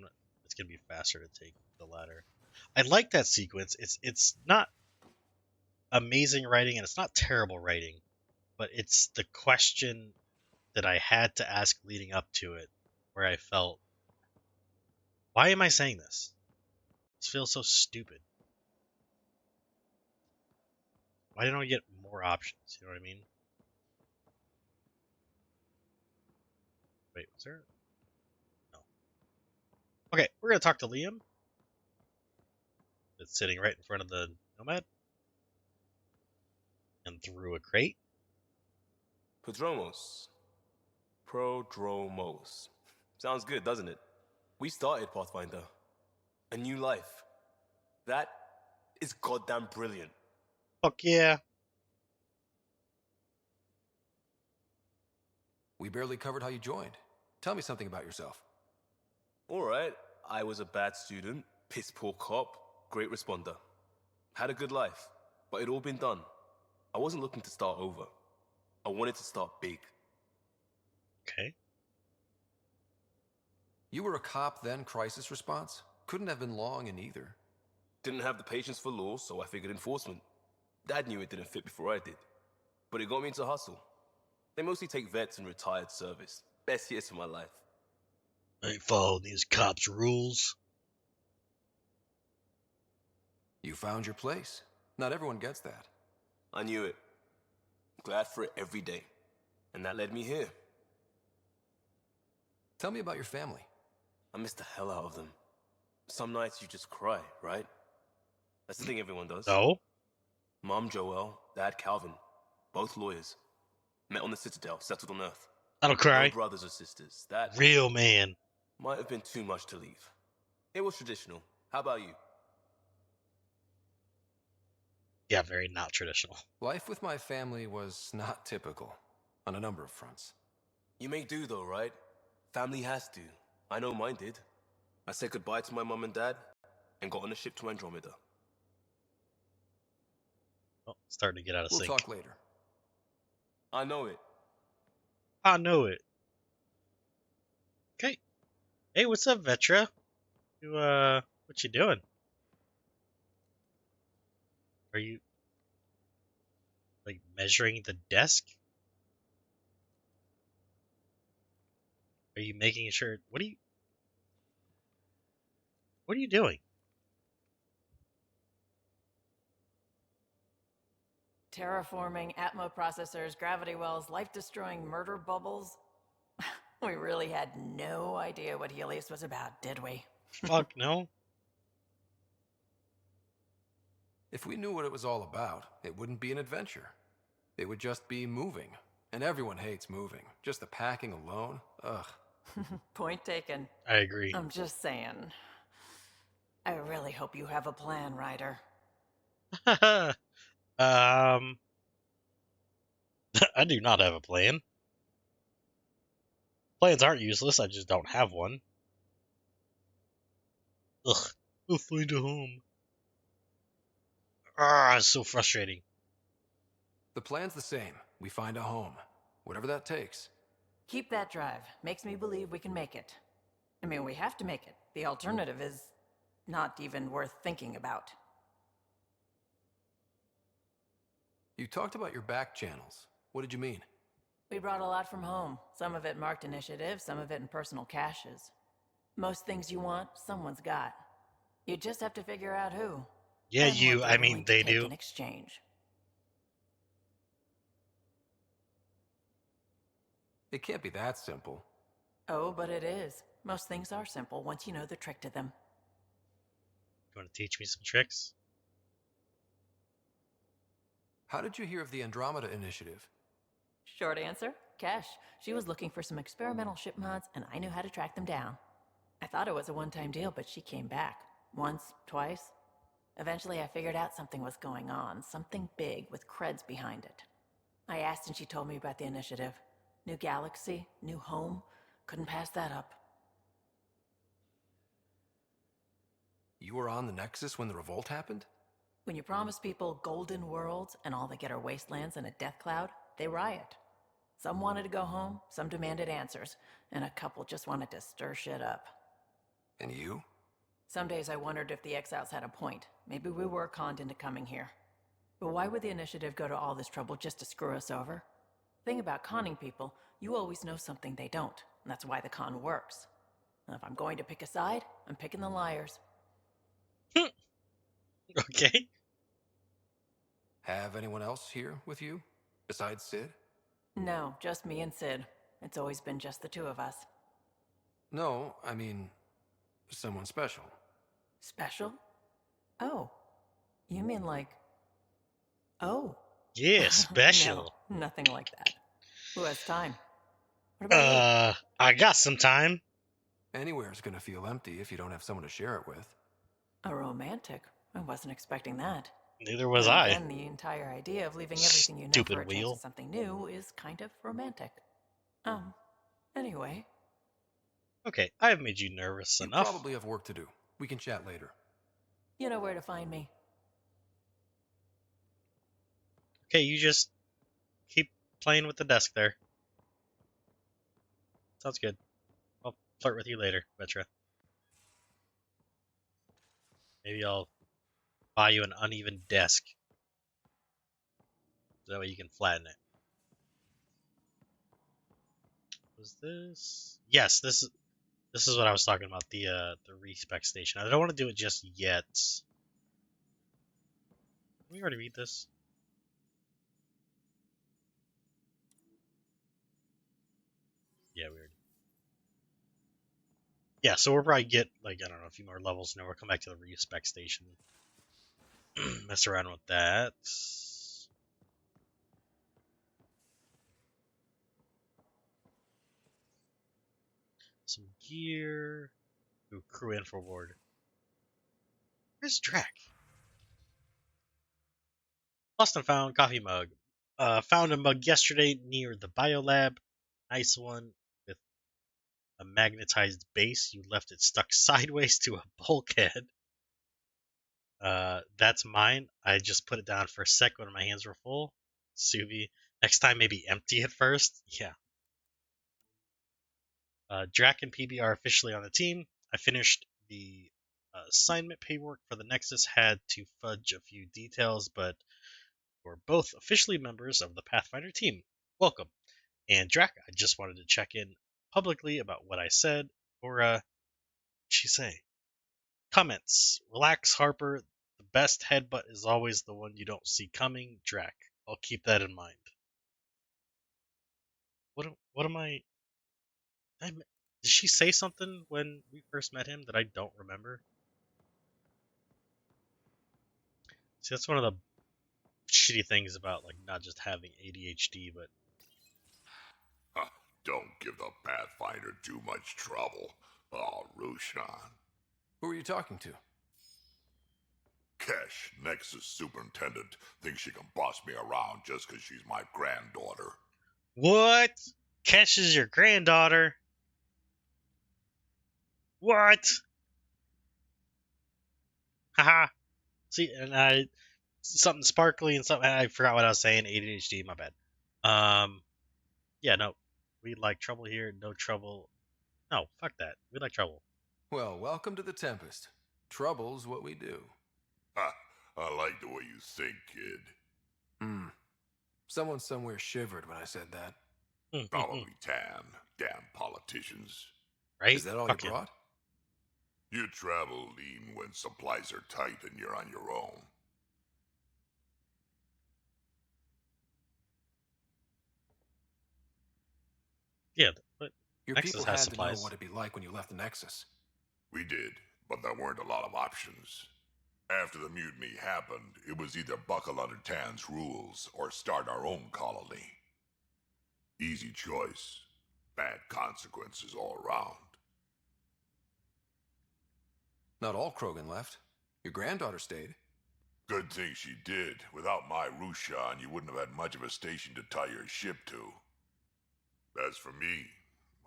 it's gonna be faster to take the ladder. I like that sequence. It's not amazing writing and it's not terrible writing, but it's the question that I had to ask leading up to it, where I felt, why am I saying this? This feels so stupid. Why didn't I get more options? You know what I mean? Wait, was there? No. Okay, we're gonna talk to Liam. It's sitting right in front of the Nomad. And through a crate. Prodromos. Prodromos. Sounds good, doesn't it? We started Pathfinder. A new life. That is goddamn brilliant. Fuck yeah. We barely covered how you joined. Tell me something about yourself. Alright, I was a bad student, piss poor cop, great responder. Had a good life, but it'd all been done. I wasn't looking to start over. I wanted to start big. Okay. You were a cop, then crisis response? Couldn't have been long in either. Didn't have the patience for law, so I figured enforcement. Dad knew it didn't fit before I did. But it got me into hustle. They mostly take vets and retired service. Best years of my life. I ain't following these cops' rules. You found your place. Not everyone gets that. I knew it. Glad for it every day. And that led me here. Tell me about your family. I miss the hell out of them. Some nights you just cry, right? That's the thing everyone does. No. Mom Joelle, Dad Calvin. Both lawyers. Met on the Citadel, settled on Earth. I don't cry. No brothers or sisters. That real man. Might have been too much to leave. It was traditional. How about you? Yeah, very not traditional. Life with my family was not typical, on a number of fronts. You make do though, right? Family has to. I know mine did. I said goodbye to my mum and dad, and got on a ship to Andromeda. Oh, starting to get out of sync. We'll talk later. I know it. I know it. Okay. Hey, what's up, Vetra? What you doing? Are you, like, measuring the desk? Are you making sure... What are you doing? Terraforming, Atmo processors, gravity wells, life-destroying murder bubbles. We really had no idea what Helios was about, did we? Fuck no. If we knew what it was all about, it wouldn't be an adventure. It would just be moving. And everyone hates moving. Just the packing alone, ugh. Point taken. I agree. I'm just saying. I really hope you have a plan, Ryder. I do not have a plan. Plans aren't useless, I just don't have one. Ugh, we'll find a home. Ah, it's so frustrating. The plan's the same. We find a home. Whatever that takes. Keep that drive. Makes me believe we can make it. I mean, we have to make it. The alternative is not even worth thinking about. You talked about your back channels. What did you mean? We brought a lot from home. Some of it marked initiative, some of it in personal caches. Most things you want, someone's got. You just have to figure out who. Yeah, and you, what I they're mean, willing to they take do. in exchange. It can't be that simple. Oh, but it is. Most things are simple once you know the trick to them. You want to teach me some tricks? How did you hear of the Andromeda initiative? Short answer, Cash. She was looking for some experimental ship mods, and I knew how to track them down. I thought it was a one-time deal, but she came back. Once, twice. Eventually, I figured out something was going on. Something big with creds behind it. I asked and she told me about the initiative. New galaxy, new home. Couldn't pass that up. You were on the Nexus when the revolt happened? When you promise people golden worlds and all they get are wastelands and a death cloud, they riot. Some wanted to go home, some demanded answers, and a couple just wanted to stir shit up. And you? Some days I wondered if the exiles had a point. Maybe we were conned into coming here. But why would the initiative go to all this trouble just to screw us over? Thing about conning people, you always know something they don't, and that's why the con works. And if I'm going to pick a side, I'm picking the liars. Okay. Have anyone else here with you, besides Sid? No, just me and Sid. It's always been just the two of us. No, I mean, someone special. Special? Oh, you mean like... Oh. Yeah, special. No, nothing like that. Who has time? What about you? I got some time. Anywhere's gonna feel empty if you don't have someone to share it with. A romantic? I wasn't expecting that. Neither was Then I. again, the entire idea of leaving everything you know for a chance wheel. at something new is kind of romantic. Anyway. Okay, I have made you nervous You enough. probably have work to do. We can chat later. You know where to find me. Okay, you just keep playing with the desk there. Sounds good. I'll flirt with you later, Vetra. Maybe I'll buy you an uneven desk. So that way you can flatten it. Was this? Yes, this is what I was talking about, the respec station. I don't want to do it just yet. Did we already read this? Yeah, we already. Yeah, so we'll probably get, like, I don't know, a few more levels, and then we'll come back to the respec station. Mess around with that. Some gear. Ooh, crew info board. Where's Drac? Lost and found coffee mug. Found a mug yesterday near the biolab. Nice one with a magnetized base. You left it stuck sideways to a bulkhead. That's mine. I just put it down for a sec when my hands were full. Suvi. Next time, maybe empty it first. Yeah. Drac and PB are officially on the team. I finished the assignment paperwork for the Nexus. Had to fudge a few details, but we're both officially members of the Pathfinder team. Welcome. And Drac, I just wanted to check in publicly about what I said. Or, what'd she say? Comments. Relax, Harper. The best headbutt is always the one you don't see coming. Drac. I'll keep that in mind. What am I... Did she say something when we first met him that I don't remember? See, that's one of the shitty things about, like, not just having ADHD, but... Don't give the Pathfinder too much trouble. Oh, Rushan. Who are you talking to? Kesh, Nexus Superintendent, thinks she can boss me around just because she's my granddaughter. What? Kesh is your granddaughter? What? Haha. See, and something sparkly and something, I forgot what I was saying. ADHD, my bad. Yeah, no. We like trouble here, no trouble. No, fuck that. We like trouble. Well, welcome to the Tempest. Trouble's what we do. Ha, I like the way you think, kid. Someone somewhere shivered when I said that. Probably Tan. Damn politicians. Right? Is that all Fuck you it. brought? You travel lean when supplies are tight and you're on your own. Yeah, but Your Nexus people has had to know supplies. what it'd be like when you left the Nexus. We did, but there weren't a lot of options. After the mutiny happened, it was either buckle under Tan's rules or start our own colony. Easy choice. Bad consequences all around. Not all Krogan left. Your granddaughter stayed. Good thing she did. Without my Rushan, you wouldn't have had much of a station to tie your ship to. As for me,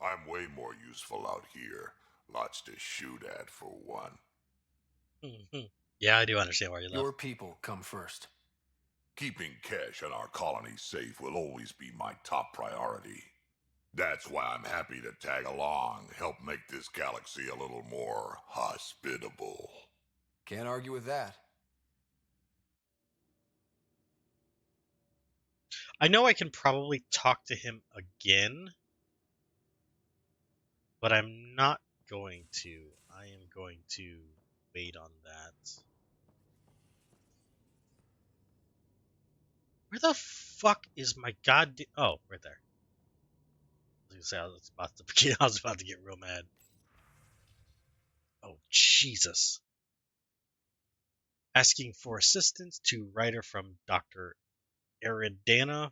I'm way more useful out here. Lots to shoot at, for one. Yeah, I do understand why you left. Your people come first. Keeping Kesh and our colony safe will always be my top priority. That's why I'm happy to tag along, help make this galaxy a little more hospitable. Can't argue with that. I know I can probably talk to him again, but I'm not going to. I am going to wait on that. Where the fuck is my goddamn... Oh, right there. I was gonna say I was about to get real mad. Oh, Jesus. Asking for assistance to writer from Dr. Eridana.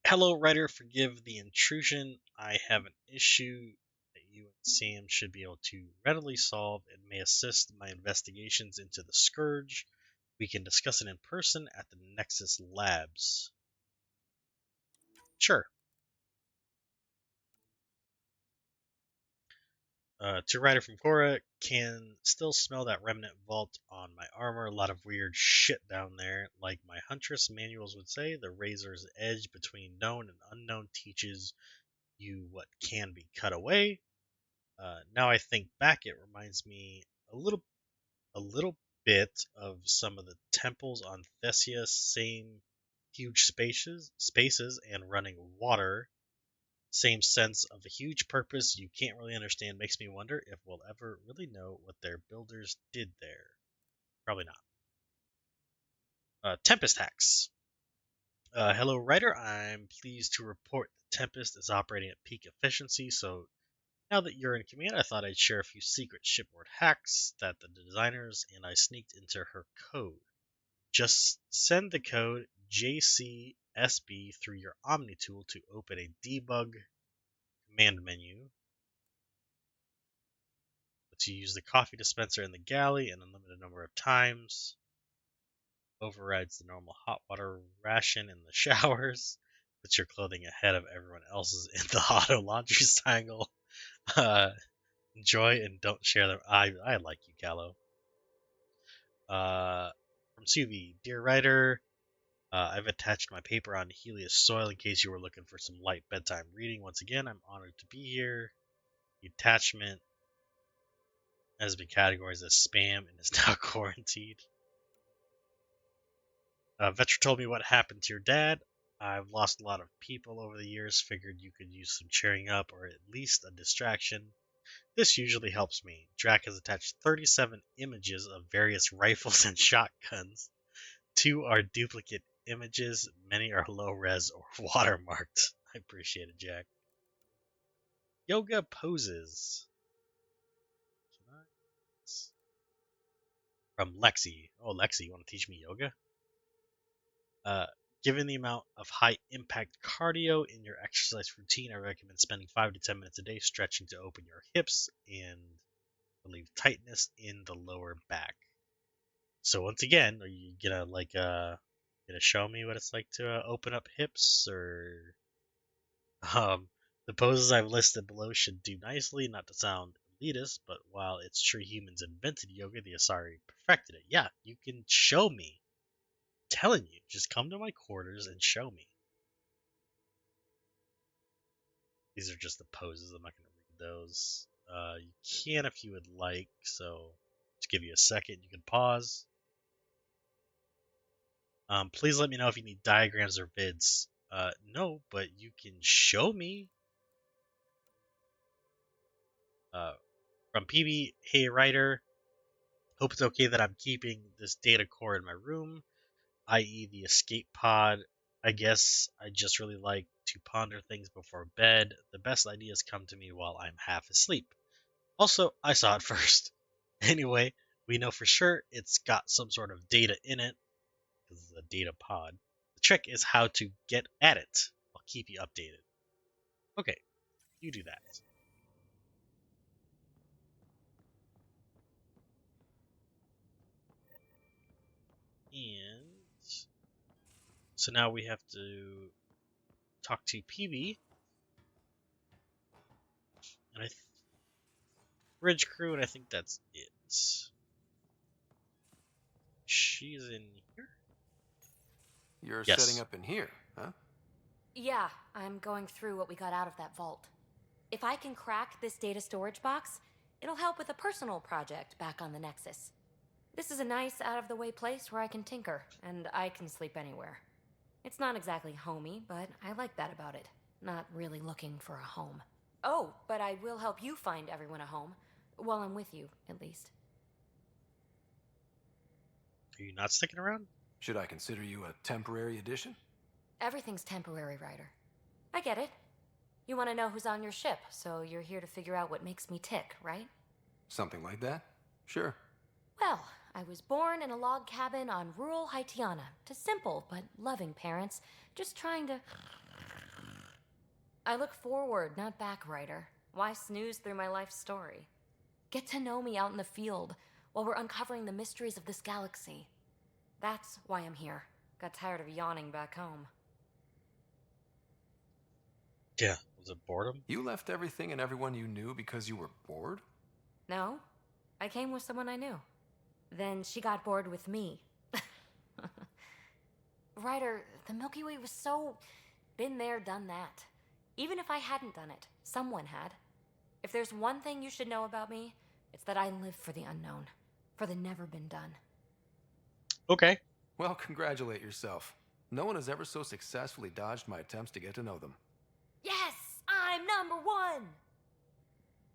Hello, writer. Forgive the intrusion. I have an issue that you and Sam should be able to readily solve and may assist my investigations into the Scourge. We can discuss it in person at the Nexus Labs. Sure. To Ryder from Korra, can still smell that remnant vault on my armor. A lot of weird shit down there. Like my Huntress manuals would say, the razor's edge between known and unknown teaches you what can be cut away. Now I think back, it reminds me a little bit of some of the temples on Thesia. Same huge spaces, and running water. Same sense of a huge purpose you can't really understand. Makes me wonder if we'll ever really know what their builders did there. Probably not. Tempest hacks. Hello, writer. I'm pleased to report the Tempest is operating at peak efficiency. So now that you're in command, I thought I'd share a few secret shipboard hacks that the designers and I sneaked into her code. Just send the code JCSB through your Omni tool to open a debug command menu. To use the coffee dispenser in the galley an unlimited number of times. Overrides the normal hot water ration in the showers. Puts your clothing ahead of everyone else's in the auto laundry cycle. Enjoy and don't share them. I like you, Gallo. From Suvi, dear writer, I've attached my paper on Helios soil in case you were looking for some light bedtime reading. Once again, I'm honored to be here. The attachment has been categorized as spam and is now quarantined. Vetra told me what happened to your dad. I've lost a lot of people over the years. Figured you could use some cheering up or at least a distraction. This usually helps me. Drac has attached 37 images of various rifles and shotguns. 2 are duplicate images. Many are low res or watermarked. I appreciate it, Jack. Yoga poses. From Lexi. Oh, Lexi, you want to teach me yoga? Given the amount of high impact cardio in your exercise routine, I recommend spending 5 to 10 minutes a day stretching to open your hips and relieve tightness in the lower back. So once again, are you gonna gonna show me what it's like to open up hips, or the poses I've listed below should do nicely, not to sound elitist, but while it's true humans invented yoga, the Asari perfected it. Yeah, you can show me. I'm telling you, just come to my quarters and show me. These are just the poses. I'm not going to read those. You can if you would like, so to give you a second, you can pause. Please let me know if you need diagrams or vids. No, but you can show me. From PB, hey writer, hope it's okay that I'm keeping this data core in my room, i.e. the escape pod. I guess I just really like to ponder things before bed. The best ideas come to me while I'm half asleep. Also, I saw it first. Anyway, we know for sure it's got some sort of data in it, because it's a data pod. The trick is how to get at it. I'll keep you updated. Okay, you do that. And so now we have to talk to PB. And bridge crew, and I think that's it. She's in here? You're Yes. setting up in here, huh? Yeah, I'm going through what we got out of that vault. If I can crack this data storage box, it'll help with a personal project back on the Nexus. This is a nice, out-of-the-way place where I can tinker, and I can sleep anywhere. It's not exactly homey, but I like that about it. Not really looking for a home. Oh, but I will help you find everyone a home. While I'm with you, at least. Are you not sticking around? Should I consider you a temporary addition? Everything's temporary, Ryder. I get it. You want to know who's on your ship, so you're here to figure out what makes me tick, right? Something like that? Sure. Well, I was born in a log cabin on rural Haitiana to simple but loving parents, just trying to... I look forward, not back, Ryder. Why snooze through my life story? Get to know me out in the field while we're uncovering the mysteries of this galaxy. That's why I'm here. Got tired of yawning back home. Yeah, was it boredom? You left everything and everyone you knew because you were bored? No, I came with someone I knew. Then she got bored with me. Ryder, the Milky Way was so... been there, done that. Even if I hadn't done it, someone had. If there's one thing you should know about me, it's that I live for the unknown. For the never been done. Okay. Well, congratulate yourself. No one has ever so successfully dodged my attempts to get to know them. Yes! I'm #1!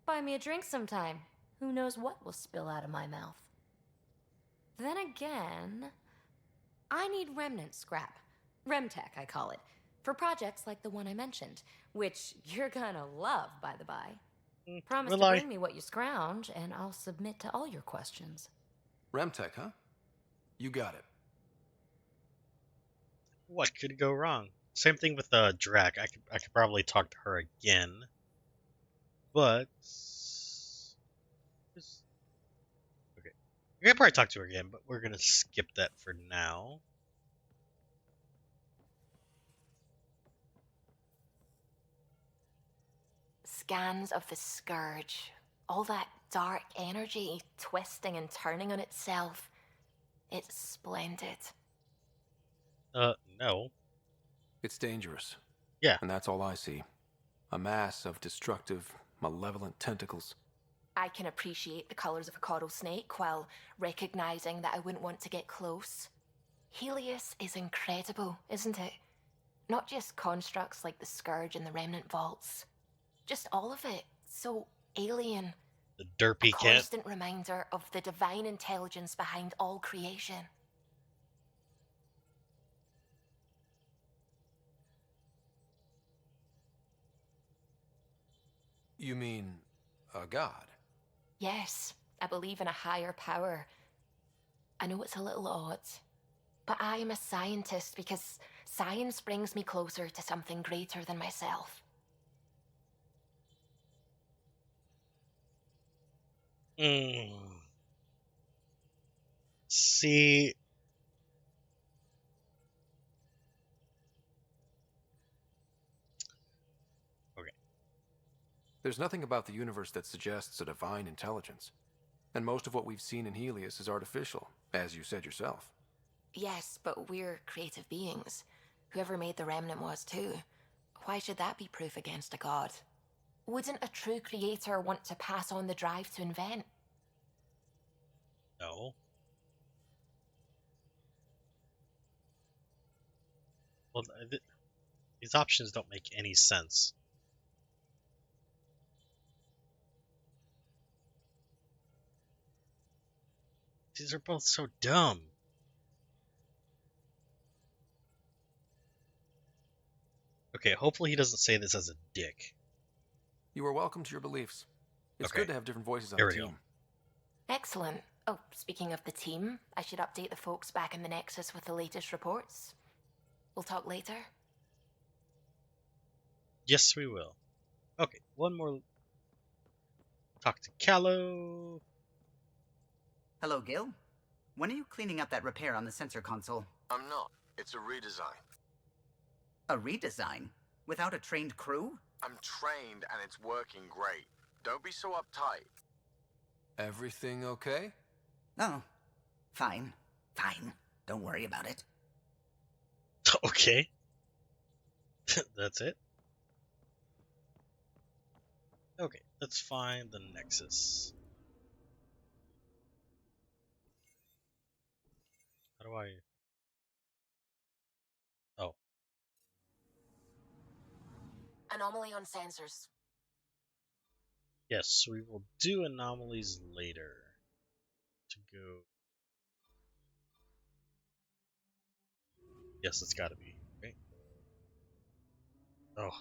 Buy me a drink sometime. Who knows what will spill out of my mouth. Then again, I need remnant scrap. Remtech, I call it. For projects like the one I mentioned, which you're gonna love, by the by. Promise to bring me what you scrounge, and I'll submit to all your questions. Remtech, huh? You got it. What could go wrong? Same thing with Drac. I could probably talk to her again, but okay, we can probably talk to her again, but we're gonna skip that for now. Scans of the Scourge. All that dark energy twisting and turning on itself. It's splendid. No. It's dangerous. Yeah. And that's all I see. A mass of destructive, malevolent tentacles. I can appreciate the colors of a coral snake while recognizing that I wouldn't want to get close. Helios is incredible, isn't it? Not just constructs like the Scourge and the Remnant Vaults. Just all of it. So alien. The derpy A constant reminder of the divine intelligence behind all creation. You mean a god? Yes, I believe in a higher power. I know it's a little odd, but I am a scientist because science brings me closer to something greater than myself. See, okay. There's nothing about the universe that suggests a divine intelligence. And most of what we've seen in Helios is artificial, as you said yourself. Yes, but we're creative beings. Whoever made the Remnant was too. Why should that be proof against a god? Wouldn't a true creator want to pass on the drive to invent? No. Well, these options don't make any sense. These are both so dumb. Okay, hopefully he doesn't say this as a dick. You are welcome to your beliefs. It's Okay. good to have different voices on Here the we team. go. Excellent. Oh, speaking of the team, I should update the folks back in the Nexus with the latest reports. We'll talk later. Yes, we will. Okay, one more. Talk to Callow. Hello, Gil. When are you cleaning up that repair on the sensor console? I'm not. It's a redesign. A redesign? Without a trained crew? I'm trained and it's working great. Don't be so uptight. Everything okay? Oh, fine. Fine. Don't worry about it. Okay. That's it. Okay, let's find the Nexus. How do I... Oh. Anomaly on sensors. Yes, we will do anomalies later. To go. Yes, it's gotta be. Right? Oh.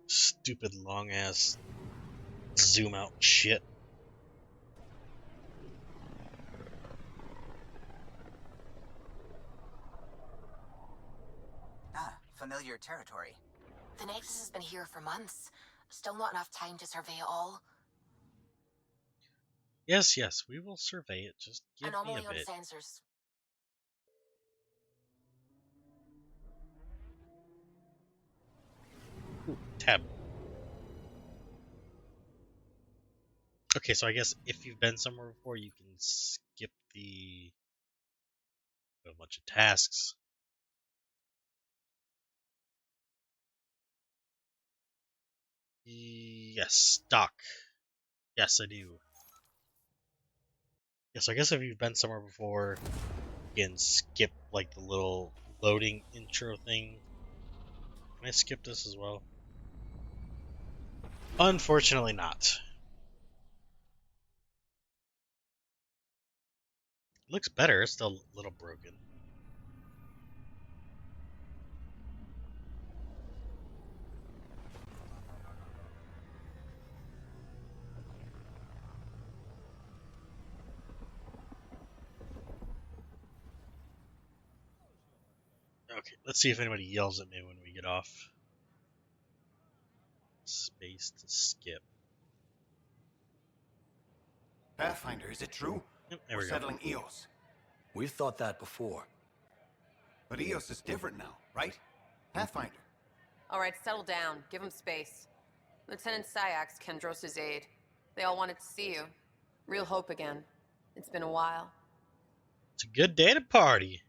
Stupid long ass zoom out shit. Ah, familiar territory. The Nexus has been here for months. Still not enough time to survey it all. Yes, we will survey it. Just give me a Anomaly on bit. sensors. Ooh, tab. Okay, so I guess if you've been somewhere before, you can skip a bunch of tasks. Yes, dock. Yes, I do. Yes, I guess if you've been somewhere before, you can skip like the little loading intro thing. Can I skip this as well? Unfortunately not. It looks better, it's still a little broken. Okay, let's see if anybody yells at me when we get off. Space to skip. Pathfinder, is it true? Yep, there We're we go. settling Eos. We've thought that before. But Eos is different now, right? Pathfinder. All right, settle down. Give him space. Lieutenant Syax, Kendros' aide. They all wanted to see you. Real hope again. It's been a while. It's a good day to party.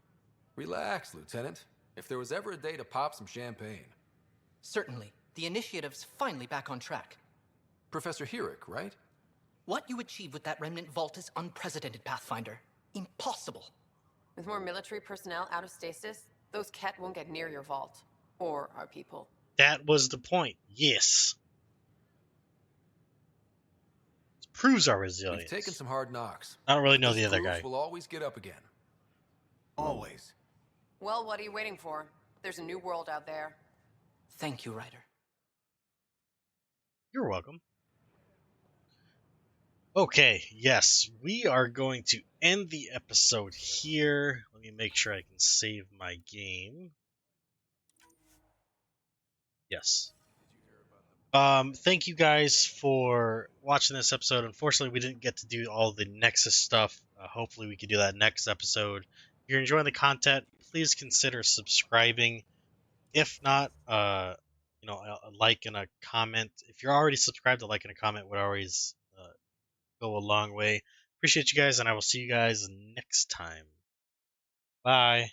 Relax, Lieutenant. If there was ever a day to pop some champagne. Certainly. The initiative's finally back on track. Professor Herrick, right? What you achieved with that remnant vault is unprecedented, Pathfinder. Impossible. With more military personnel out of stasis, those Ket won't get near your vault. Or our people. That was the point. Yes. It proves our resilience. We've taken some hard knocks. I don't really know This the other proves guy. We'll always get up again. Always. Well, what are you waiting for? There's a new world out there. Thank you, Ryder. You're welcome. Okay, yes, we are going to end the episode here. Let me make sure I can save my game. Yes. Thank you guys for watching this episode. Unfortunately, we didn't get to do all the Nexus stuff. Hopefully, we can do that next episode. If you're enjoying the content, please consider subscribing. If not, a like and a comment. If you're already subscribed, a like and a comment would always go a long way. Appreciate you guys, and I will see you guys next time. Bye.